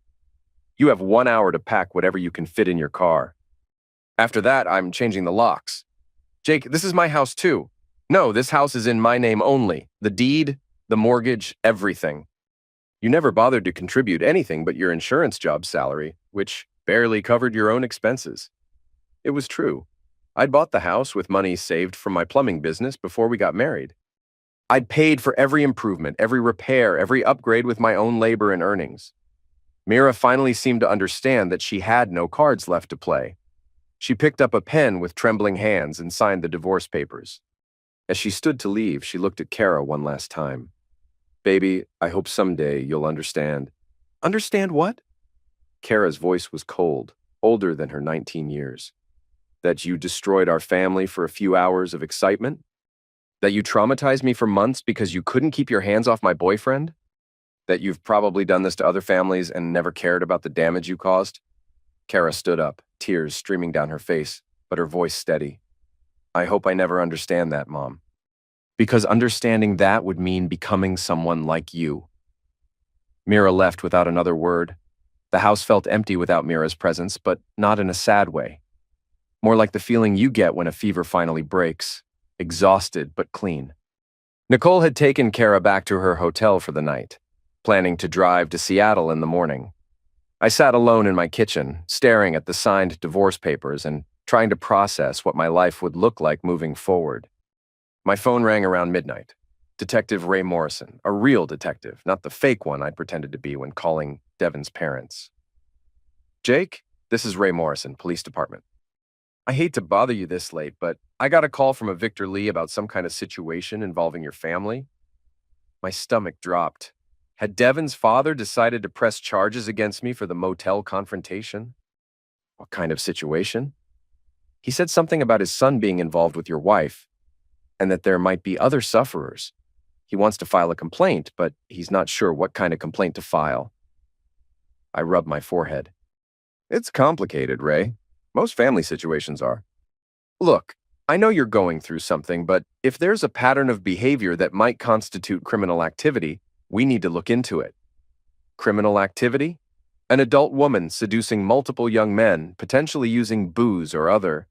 You have 1 hour to pack whatever you can fit in your car. After that, I'm changing the locks. Jake, this is my house too. No, this house is in my name only. The deed, the mortgage, everything. You never bothered to contribute anything but your insurance job salary, which barely covered your own expenses. It was true. I'd bought the house with money saved from my plumbing business before we got married. I'd paid for every improvement, every repair, every upgrade with my own labor and earnings. Mira finally seemed to understand that she had no cards left to play. She picked up a pen with trembling hands and signed the divorce papers. As she stood to leave, she looked at Kara one last time. Baby, I hope someday you'll understand. Understand what? Kara's voice was cold, older than her 19 years. That you destroyed our family for a few hours of excitement? That you traumatized me for months because you couldn't keep your hands off my boyfriend? That you've probably done this to other families and never cared about the damage you caused? Kara stood up, tears streaming down her face, but her voice steady. I hope I never understand that, Mom. Because understanding that would mean becoming someone like you. Mira left without another word. The house felt empty without Mira's presence, but not in a sad way. More like the feeling you get when a fever finally breaks, exhausted but clean. Nicole had taken Kara back to her hotel for the night, planning to drive to Seattle in the morning. I sat alone in my kitchen, staring at the signed divorce papers and trying to process what my life would look like moving forward. My phone rang around midnight. Detective Ray Morrison, a real detective, not the fake one I'd pretended to be when calling Devin's parents. Jake, this is Ray Morrison, Police Department. I hate to bother you this late, but I got a call from a Victor Lee about some kind of situation involving your family. My stomach dropped. Had Devin's father decided to press charges against me for the motel confrontation? What kind of situation? He said something about his son being involved with your wife, and that there might be other sufferers. He wants to file a complaint, but he's not sure what kind of complaint to file. I rubbed my forehead. It's complicated, Ray. Most family situations are. Look, I know you're going through something, but if there's a pattern of behavior that might constitute criminal activity, we need to look into it. Criminal activity? An adult woman seducing multiple young men, potentially using booze or other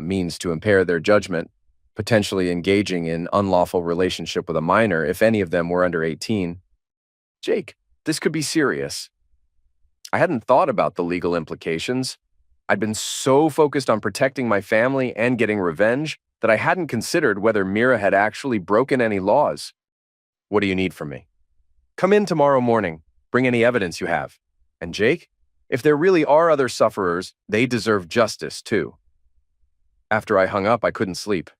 means to impair their judgment, potentially engaging in unlawful relationship with a minor if any of them were under 18. Jake, this could be serious. I hadn't thought about the legal implications. I'd been so focused on protecting my family and getting revenge that I hadn't considered whether Mira had actually broken any laws. What do you need from me? Come in tomorrow morning. Bring any evidence you have. And Jake, if there really are other sufferers, they deserve justice too. After I hung up, I couldn't sleep.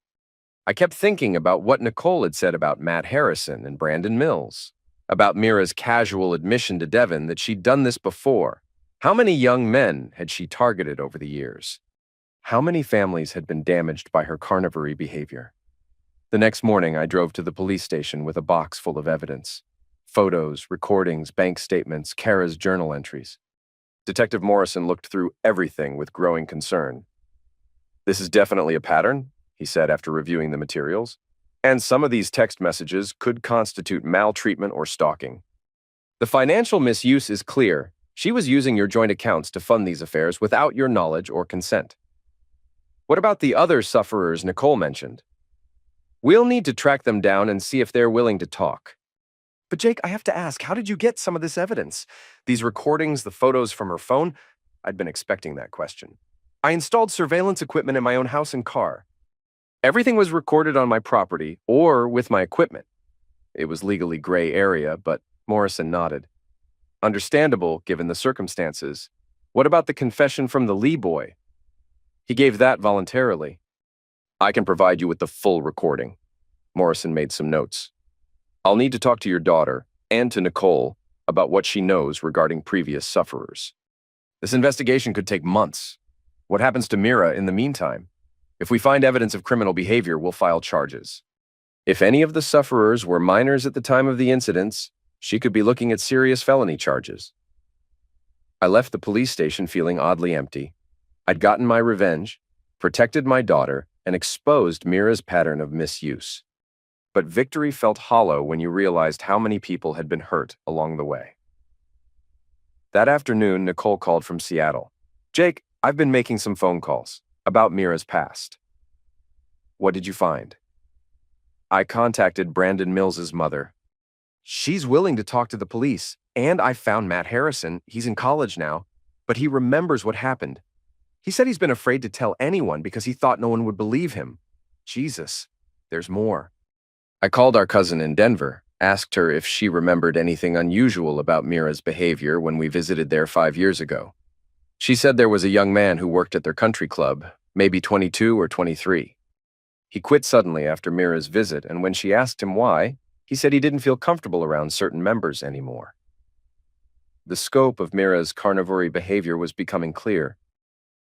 I kept thinking about what Nicole had said about Matt Harrison and Brandon Mills, about Mira's casual admission to Devin that she'd done this before. How many young men had she targeted over the years? How many families had been damaged by her carnivory behavior? The next morning, I drove to the police station with a box full of evidence. Photos, recordings, bank statements, Kara's journal entries. Detective Morrison looked through everything with growing concern. This is definitely a pattern, he said after reviewing the materials, and some of these text messages could constitute maltreatment or stalking. The financial misuse is clear. She was using your joint accounts to fund these affairs without your knowledge or consent. What about the other sufferers Nicole mentioned? We'll need to track them down and see if they're willing to talk. But Jake, I have to ask, how did you get some of this evidence? These recordings, the photos from her phone? I'd been expecting that question. I installed surveillance equipment in my own house and car. Everything was recorded on my property or with my equipment. It was legally gray area, but Morrison nodded. Understandable, given the circumstances. What about the confession from the Lee boy? He gave that voluntarily. I can provide you with the full recording. Morrison made some notes. I'll need to talk to your daughter and to Nicole about what she knows regarding previous sufferers. This investigation could take months. What happens to Mira in the meantime? If we find evidence of criminal behavior, we'll file charges. If any of the sufferers were minors at the time of the incidents, she could be looking at serious felony charges. I left the police station feeling oddly empty. I'd gotten my revenge, protected my daughter, and exposed Mira's pattern of misuse. But victory felt hollow when you realized how many people had been hurt along the way. That afternoon, Nicole called from Seattle. Jake, I've been making some phone calls about Mira's past. What did you find? I contacted Brandon Mills's mother. She's willing to talk to the police, and I found Matt Harrison. He's in college now, but he remembers what happened. He said he's been afraid to tell anyone because he thought no one would believe him. Jesus, there's more. I called our cousin in Denver, asked her if she remembered anything unusual about Mira's behavior when we visited there 5 years ago. She said there was a young man who worked at their country club, maybe 22 or 23. He quit suddenly after Mira's visit, and when she asked him why, he said he didn't feel comfortable around certain members anymore. The scope of Mira's carnivory behavior was becoming clear.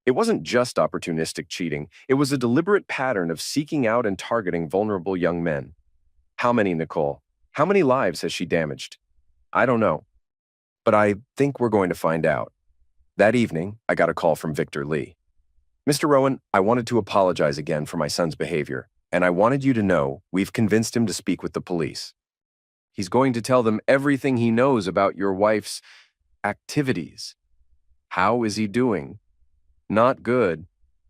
It wasn't just opportunistic cheating, it was a deliberate pattern of seeking out and targeting vulnerable young men. How many, Nicole? How many lives has she damaged? I don't know. But I think we're going to find out. That evening, I got a call from Victor Lee. Mr. Rowan, I wanted to apologize again for my son's behavior, and I wanted you to know we've convinced him to speak with the police. He's going to tell them everything he knows about your wife's activities. How is he doing? Not good.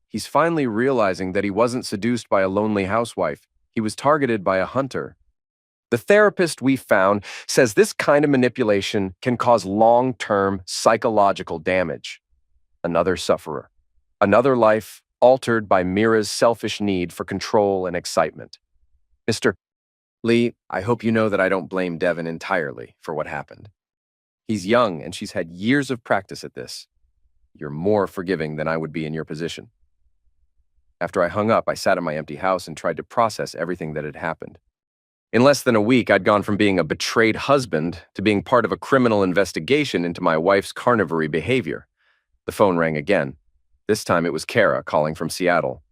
He's finally realizing that he wasn't seduced by a lonely housewife. He was targeted by a hunter. The therapist we found says this kind of manipulation can cause long-term psychological damage. Another sufferer. Another life altered by Mira's selfish need for control and excitement. Mr. Lee, I hope you know that I don't blame Devin entirely for what happened. He's young and she's had years of practice at this. You're more forgiving than I would be in your position. After I hung up, I sat in my empty house and tried to process everything that had happened. In less than a week, I'd gone from being a betrayed husband to being part of a criminal investigation into my wife's carnivory behavior. The phone rang again. This time it was Kara calling from Seattle.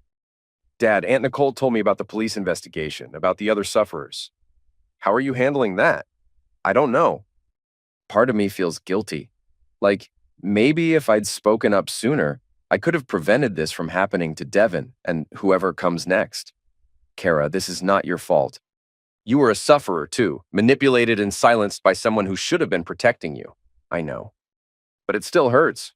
Dad, Aunt Nicole told me about the police investigation, about the other sufferers. How are you handling that? I don't know. Part of me feels guilty. Like, maybe if I'd spoken up sooner, I could have prevented this from happening to Devin and whoever comes next. Kara, this is not your fault. You were a sufferer, too, manipulated and silenced by someone who should have been protecting you. I know. But it still hurts.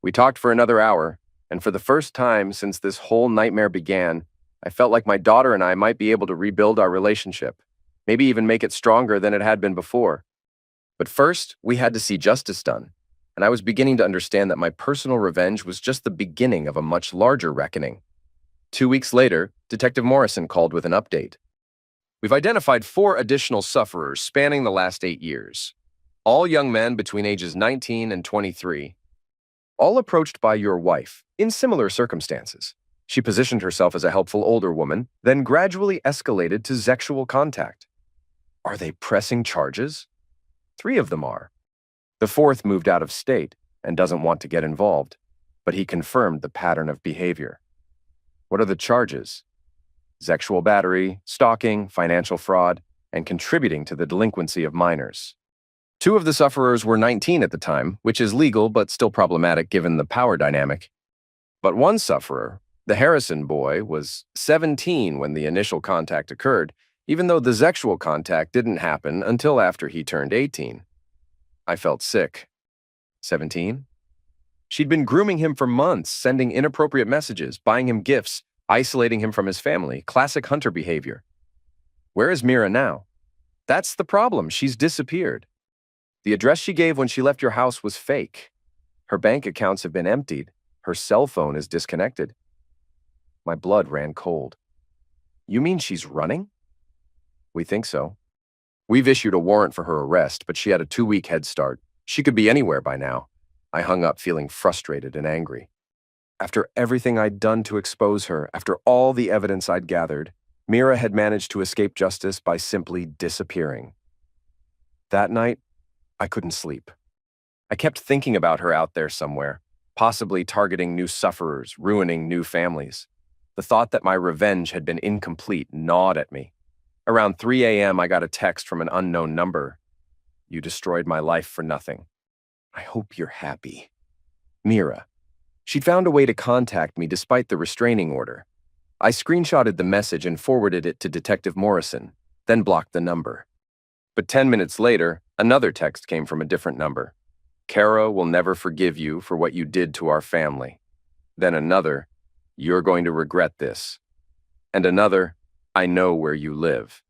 We talked for another hour, and for the first time since this whole nightmare began, I felt like my daughter and I might be able to rebuild our relationship, maybe even make it stronger than it had been before. But first, we had to see justice done, and I was beginning to understand that my personal revenge was just the beginning of a much larger reckoning. 2 weeks later, Detective Morrison called with an update. We've identified 4 additional sufferers spanning the last 8 years, all young men between ages 19 and 23, all approached by your wife in similar circumstances. She positioned herself as a helpful older woman, then gradually escalated to sexual contact. Are they pressing charges? 3 of them are. The 4th moved out of state and doesn't want to get involved, but he confirmed the pattern of behavior. What are the charges? Sexual battery, stalking, financial fraud, and contributing to the delinquency of minors. 2 of the sufferers were 19 at the time, which is legal but still problematic given the power dynamic. But one sufferer, the Harrison boy, was 17 when the initial contact occurred, even though the sexual contact didn't happen until after he turned 18. I felt sick. 17? She'd been grooming him for months, sending inappropriate messages, buying him gifts, isolating him from his family, classic hunter behavior. Where is Mira now? That's the problem. She's disappeared. The address she gave when she left your house was fake. Her bank accounts have been emptied. Her cell phone is disconnected. My blood ran cold. You mean she's running? We think so. We've issued a warrant for her arrest, but she had a 2-week head start. She could be anywhere by now. I hung up feeling frustrated and angry. After everything I'd done to expose her, after all the evidence I'd gathered, Mira had managed to escape justice by simply disappearing. That night, I couldn't sleep. I kept thinking about her out there somewhere, possibly targeting new sufferers, ruining new families. The thought that my revenge had been incomplete gnawed at me. Around 3 a.m., I got a text from an unknown number. You destroyed my life for nothing. I hope you're happy. Mira. She'd found a way to contact me despite the restraining order. I screenshotted the message and forwarded it to Detective Morrison, then blocked the number. But 10 minutes later, another text came from a different number. Kara will never forgive you for what you did to our family. Then another, you're going to regret this. And another, I know where you live.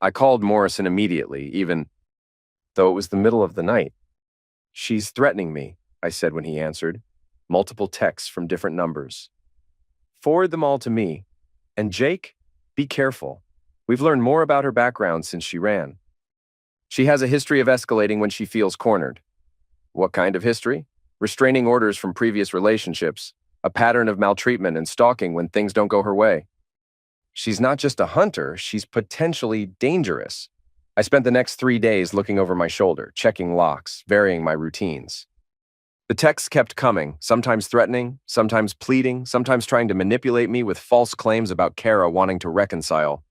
I called Morrison immediately, even though it was the middle of the night. She's threatening me, I said when he answered. Multiple texts from different numbers. Forward them all to me. And Jake, be careful. We've learned more about her background since she ran. She has a history of escalating when she feels cornered. What kind of history? Restraining orders from previous relationships, a pattern of maltreatment and stalking when things don't go her way. She's not just a hunter, she's potentially dangerous. I spent the next 3 days looking over my shoulder, checking locks, varying my routines. The texts kept coming, sometimes threatening, sometimes pleading, sometimes trying to manipulate me with false claims about Kara wanting to reconcile.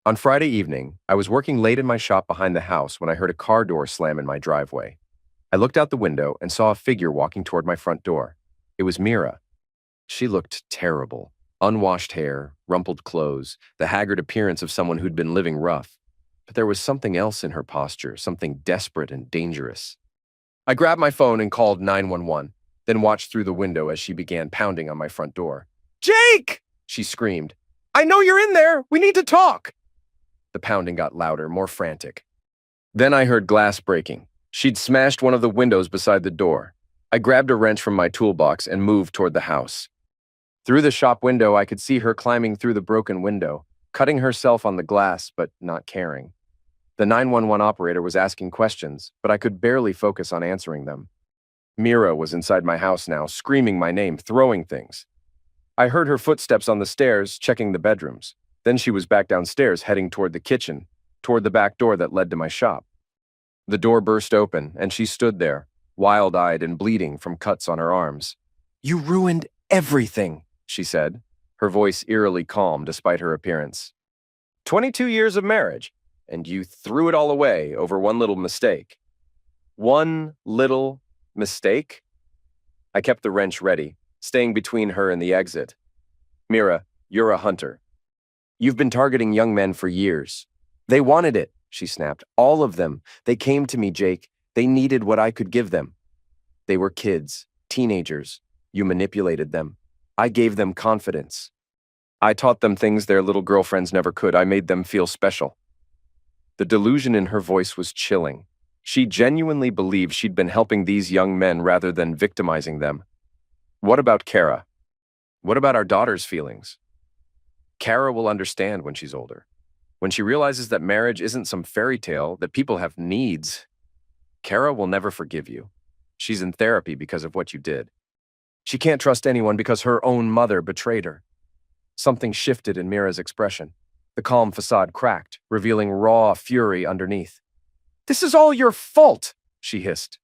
On Friday evening, I was working late in my shop behind the house when I heard a car door slam in my driveway. I looked out the window and saw a figure walking toward my front door. It was Mira. She looked terrible. Unwashed hair, rumpled clothes, the haggard appearance of someone who'd been living rough. But there was something else in her posture, something desperate and dangerous. I grabbed my phone and called 911, then watched through the window as she began pounding on my front door. "Jake!" she screamed. "I know you're in there! We need to talk!" The pounding got louder, more frantic. Then I heard glass breaking. She'd smashed one of the windows beside the door. I grabbed a wrench from my toolbox and moved toward the house. Through the shop window, I could see her climbing through the broken window, cutting herself on the glass, but not caring. The 911 operator was asking questions, but I could barely focus on answering them. Mira was inside my house now, screaming my name, throwing things. I heard her footsteps on the stairs, checking the bedrooms. Then she was back downstairs, heading toward the kitchen, toward the back door that led to my shop. The door burst open, and she stood there, wild-eyed and bleeding from cuts on her arms. "You ruined everything," she said, her voice eerily calm despite her appearance. 22 years of marriage, and you threw it all away over one little mistake. One little mistake? I kept the wrench ready, staying between her and the exit. Mira, you're a hunter. You've been targeting young men for years. They wanted it, she snapped. All of them. They came to me, Jake. They needed what I could give them. They were kids, teenagers. You manipulated them. I gave them confidence. I taught them things their little girlfriends never could. I made them feel special. The delusion in her voice was chilling. She genuinely believed she'd been helping these young men rather than victimizing them. What about Kara? What about our daughter's feelings? Kara will understand when she's older. When she realizes that marriage isn't some fairy tale, that people have needs. Kara will never forgive you. She's in therapy because of what you did. She can't trust anyone because her own mother betrayed her. Something shifted in Mira's expression. The calm facade cracked, revealing raw fury underneath. "This is all your fault," she hissed.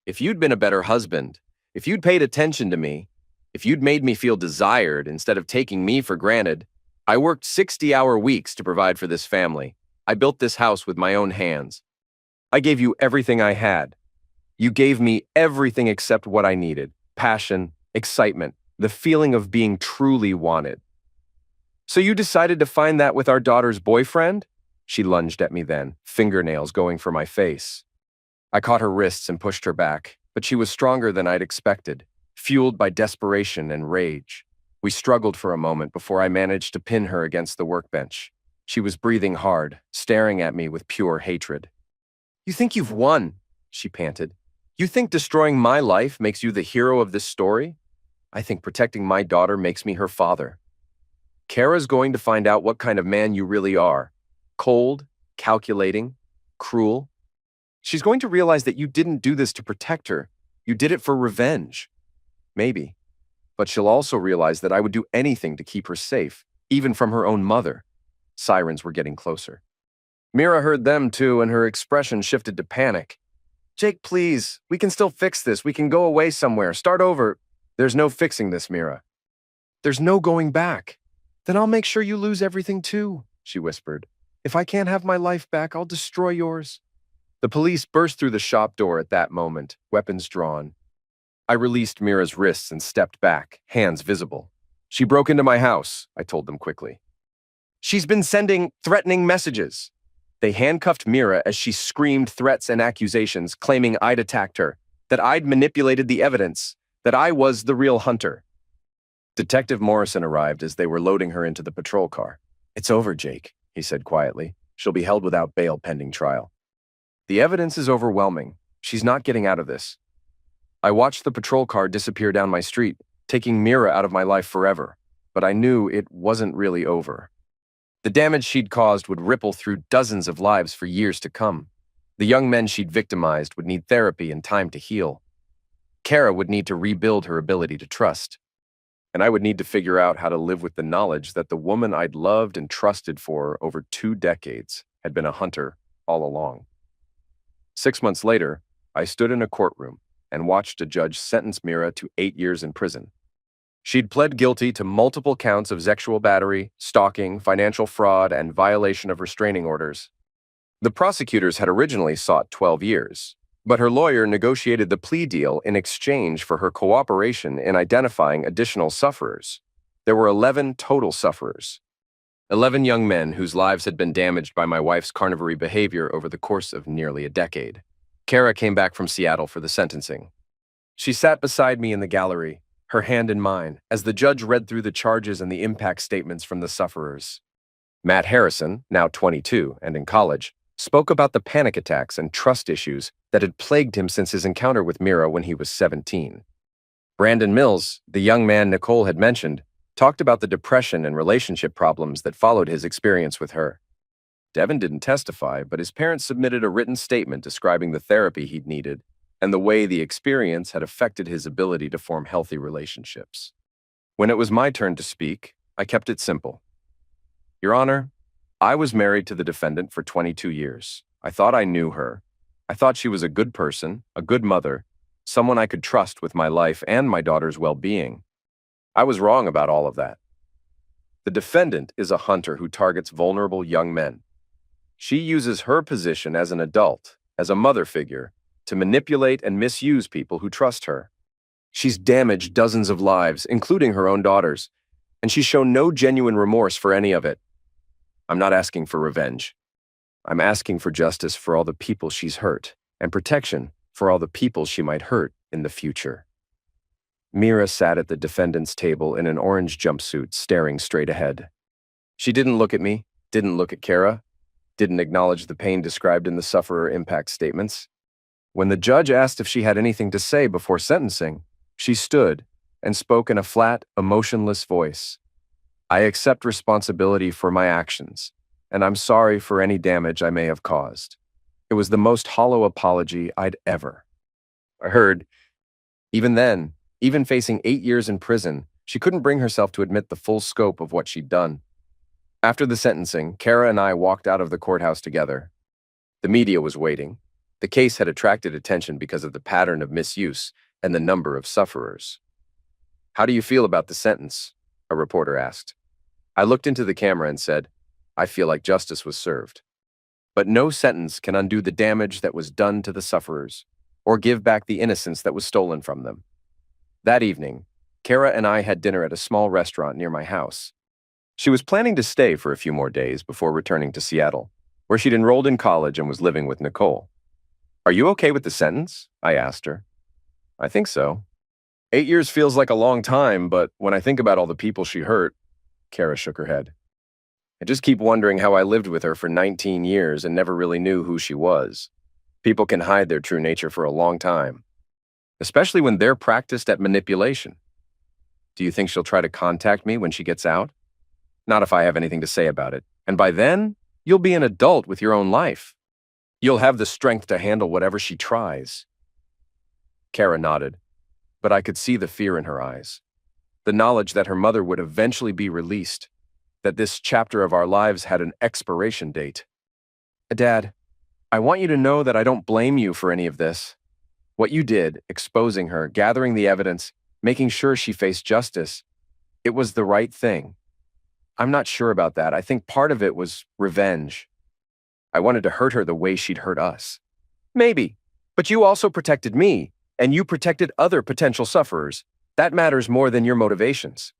"If you'd been a better husband, if you'd paid attention to me, if you'd made me feel desired instead of taking me for granted, I worked 60-hour weeks to provide for this family. I built this house with my own hands. I gave you everything I had. You gave me everything except what I needed: passion, excitement, the feeling of being truly wanted. So you decided to find that with our daughter's boyfriend?" She lunged at me then, fingernails going for my face. I caught her wrists and pushed her back, but she was stronger than I'd expected, fueled by desperation and rage. We struggled for a moment before I managed to pin her against the workbench. She was breathing hard, staring at me with pure hatred. "You think you've won," she panted. "You think destroying my life makes you the hero of this story? I think protecting my daughter makes me her father. Kara's going to find out what kind of man you really are. Cold, calculating, cruel. She's going to realize that you didn't do this to protect her. You did it for revenge. Maybe. But she'll also realize that I would do anything to keep her safe, even from her own mother." Sirens were getting closer. Mira heard them too, and her expression shifted to panic. "Jake, please. We can still fix this. We can go away somewhere. Start over." "There's no fixing this, Mira. There's no going back." "Then I'll make sure you lose everything too," she whispered. "If I can't have my life back, I'll destroy yours." The police burst through the shop door at that moment, weapons drawn. I released Mira's wrists and stepped back, hands visible. "She broke into my house," I told them quickly. "She's been sending threatening messages." They handcuffed Mira as she screamed threats and accusations, claiming I'd attacked her, that I'd manipulated the evidence, that I was the real hunter. Detective Morrison arrived as they were loading her into the patrol car. "It's over, Jake," he said quietly. "She'll be held without bail pending trial." "The evidence is overwhelming. She's not getting out of this." I watched the patrol car disappear down my street, taking Mira out of my life forever, but I knew it wasn't really over. The damage she'd caused would ripple through dozens of lives for years to come. The young men she'd victimized would need therapy and time to heal. Kara would need to rebuild her ability to trust. And I would need to figure out how to live with the knowledge that the woman I'd loved and trusted for over 2 decades had been a hunter all along. 6 months later, I stood in a courtroom and watched a judge sentence Mira to 8 years in prison. She'd pled guilty to multiple counts of sexual battery, stalking, financial fraud, and violation of restraining orders. The prosecutors had originally sought 12 years, but her lawyer negotiated the plea deal in exchange for her cooperation in identifying additional sufferers. There were 11 total sufferers. 11 young men whose lives had been damaged by my wife's carnivory behavior over the course of nearly a decade. Kara came back from Seattle for the sentencing. She sat beside me in the gallery, her hand in mine, as the judge read through the charges and the impact statements from the sufferers. Matt Harrison, now 22 and in college, spoke about the panic attacks and trust issues that had plagued him since his encounter with Mira when he was 17. Brandon Mills, the young man Nicole had mentioned, talked about the depression and relationship problems that followed his experience with her. Devin didn't testify, but his parents submitted a written statement describing the therapy he'd needed and the way the experience had affected his ability to form healthy relationships. When it was my turn to speak, I kept it simple. "Your Honor, I was married to the defendant for 22 years. I thought I knew her. I thought she was a good person, a good mother, someone I could trust with my life and my daughter's well-being. I was wrong about all of that. The defendant is a hunter who targets vulnerable young men. She uses her position as an adult, as a mother figure, to manipulate and misuse people who trust her. She's damaged dozens of lives, including her own daughters, and she's shown no genuine remorse for any of it. I'm not asking for revenge. I'm asking for justice for all the people she's hurt, and protection for all the people she might hurt in the future. Mira sat at the defendant's table in an orange jumpsuit, staring straight ahead. She didn't look at me, didn't look at Kara, didn't acknowledge the pain described in the sufferer impact statements. When the judge asked if she had anything to say before sentencing, she stood and spoke in a flat, emotionless voice. I accept responsibility for my actions, and I'm sorry for any damage I may have caused. It was the most hollow apology I'd ever heard. Even then, even facing 8 years in prison, she couldn't bring herself to admit the full scope of what she'd done. After the sentencing, Kara and I walked out of the courthouse together. The media was waiting. The case had attracted attention because of the pattern of misuse and the number of sufferers. "How do you feel about the sentence?" a reporter asked. I looked into the camera and said, "I feel like justice was served." But no sentence can undo the damage that was done to the sufferers, or give back the innocence that was stolen from them. That evening, Kara and I had dinner at a small restaurant near my house. She was planning to stay for a few more days before returning to Seattle, where she'd enrolled in college and was living with Nicole. "Are you okay with the sentence?" I asked her. "I think so. 8 years feels like a long time, but when I think about all the people she hurt," Kara shook her head. "I just keep wondering how I lived with her for 19 years and never really knew who she was. People can hide their true nature for a long time, especially when they're practiced at manipulation. Do you think she'll try to contact me when she gets out? Not if I have anything to say about it. And by then, you'll be an adult with your own life. You'll have the strength to handle whatever she tries." Kara nodded, but I could see the fear in her eyes. The knowledge that her mother would eventually be released, that this chapter of our lives had an expiration date. "Dad, I want you to know that I don't blame you for any of this. What you did, exposing her, gathering the evidence, making sure she faced justice, it was the right thing. I'm not sure about that. I think part of it was revenge. I wanted to hurt her the way she'd hurt us. Maybe, but you also protected me, and you protected other potential sufferers. That matters more than your motivations."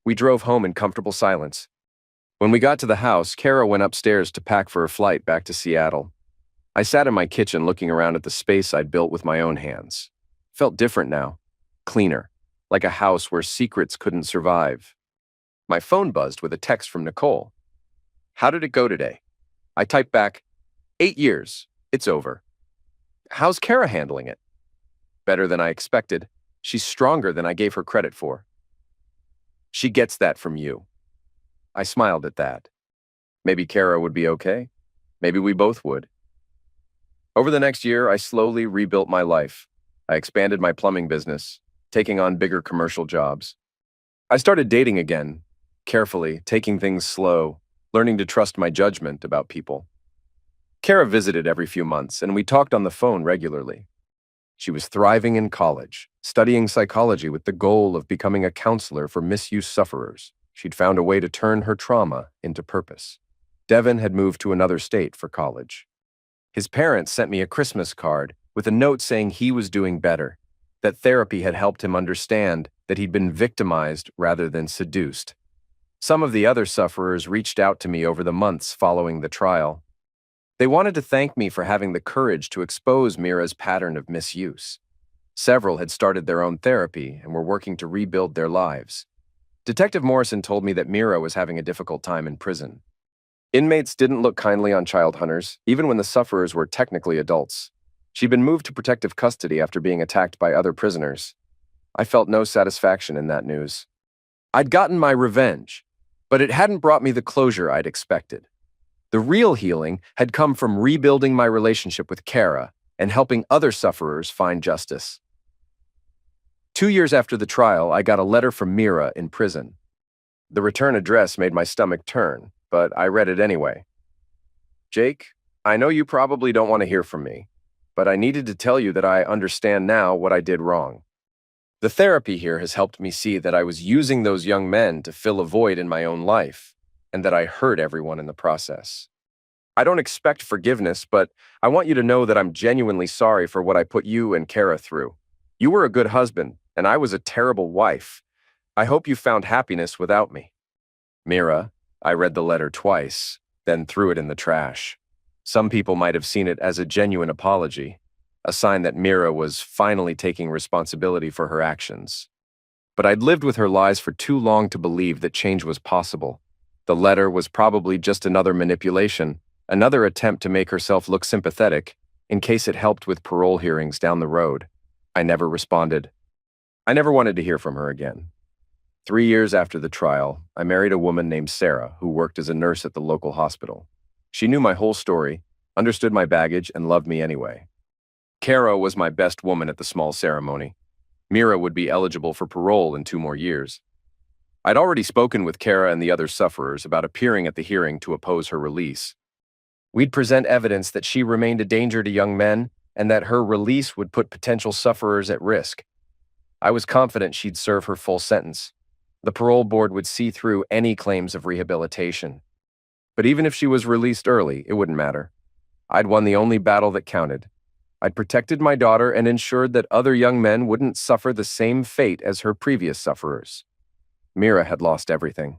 We drove home in comfortable silence. When we got to the house, Kara went upstairs to pack for her flight back to Seattle. I sat in my kitchen looking around at the space I'd built with my own hands. Felt different now, cleaner, like a house where secrets couldn't survive. My phone buzzed with a text from Nicole. "How did it go today?" I typed back, 8 years. It's over." "How's Kara handling it?" "Better than I expected. She's stronger than I gave her credit for." "She gets that from you." I smiled at that. Maybe Kara would be okay. Maybe we both would. Over the next year, I slowly rebuilt my life. I expanded my plumbing business, taking on bigger commercial jobs. I started dating again, carefully, taking things slow, learning to trust my judgment about people. Kara visited every few months, and we talked on the phone regularly. She was thriving in college, studying psychology with the goal of becoming a counselor for misuse sufferers. She'd found a way to turn her trauma into purpose. Devin had moved to another state for college. His parents sent me a Christmas card with a note saying he was doing better, that therapy had helped him understand that he'd been victimized rather than seduced. Some of the other sufferers reached out to me over the months following the trial. They wanted to thank me for having the courage to expose Mira's pattern of misuse. Several had started their own therapy and were working to rebuild their lives. Detective Morrison told me that Mira was having a difficult time in prison. Inmates didn't look kindly on child hunters, even when the sufferers were technically adults. She'd been moved to protective custody after being attacked by other prisoners. I felt no satisfaction in that news. I'd gotten my revenge, but it hadn't brought me the closure I'd expected. The real healing had come from rebuilding my relationship with Kara and helping other sufferers find justice. 2 years after the trial, I got a letter from Mira in prison. The return address made my stomach turn, but I read it anyway. "Jake, I know you probably don't want to hear from me, but I needed to tell you that I understand now what I did wrong. The therapy here has helped me see that I was using those young men to fill a void in my own life, and that I hurt everyone in the process. I don't expect forgiveness, but I want you to know that I'm genuinely sorry for what I put you and Kara through. You were a good husband, and I was a terrible wife. I hope you found happiness without me. Mira, I read the letter twice, then threw it in the trash. Some people might have seen it as a genuine apology, a sign that Mira was finally taking responsibility for her actions. But I'd lived with her lies for too long to believe that change was possible. The letter was probably just another manipulation, another attempt to make herself look sympathetic, in case it helped with parole hearings down the road. I never responded. I never wanted to hear from her again. 3 years after the trial, I married a woman named Sarah who worked as a nurse at the local hospital. She knew my whole story, understood my baggage, and loved me anyway. Kara was my best woman at the small ceremony. Mira would be eligible for parole in 2 more years. I'd already spoken with Kara and the other sufferers about appearing at the hearing to oppose her release. We'd present evidence that she remained a danger to young men and that her release would put potential sufferers at risk. I was confident she'd serve her full sentence. The parole board would see through any claims of rehabilitation. But even if she was released early, it wouldn't matter. I'd won the only battle that counted. I'd protected my daughter and ensured that other young men wouldn't suffer the same fate as her previous sufferers. Mira had lost everything.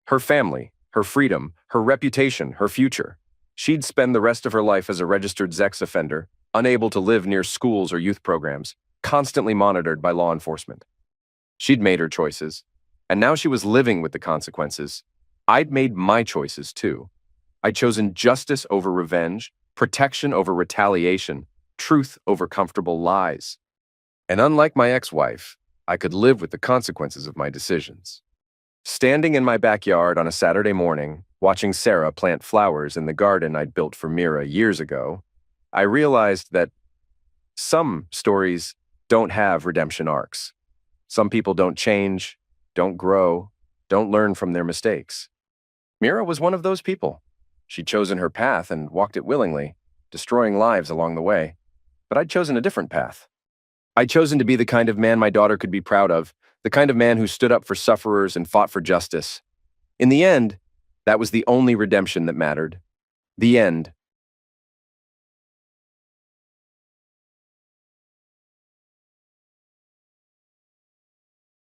Her family, her freedom, her reputation, her future. She'd spend the rest of her life as a registered sex offender, unable to live near schools or youth programs, constantly monitored by law enforcement. She'd made her choices, and now she was living with the consequences. I'd made my choices too. I'd chosen justice over revenge, protection over retaliation, truth over comfortable lies. And unlike my ex-wife, I could live with the consequences of my decisions. Standing in my backyard on a Saturday morning, watching Sarah plant flowers in the garden I'd built for Mira years ago, I realized that some stories don't have redemption arcs. Some people don't change, don't grow, don't learn from their mistakes. Mira was one of those people. She'd chosen her path and walked it willingly, destroying lives along the way. But I'd chosen a different path. I'd chosen to be the kind of man my daughter could be proud of, the kind of man who stood up for sufferers and fought for justice. In the end, that was the only redemption that mattered. The end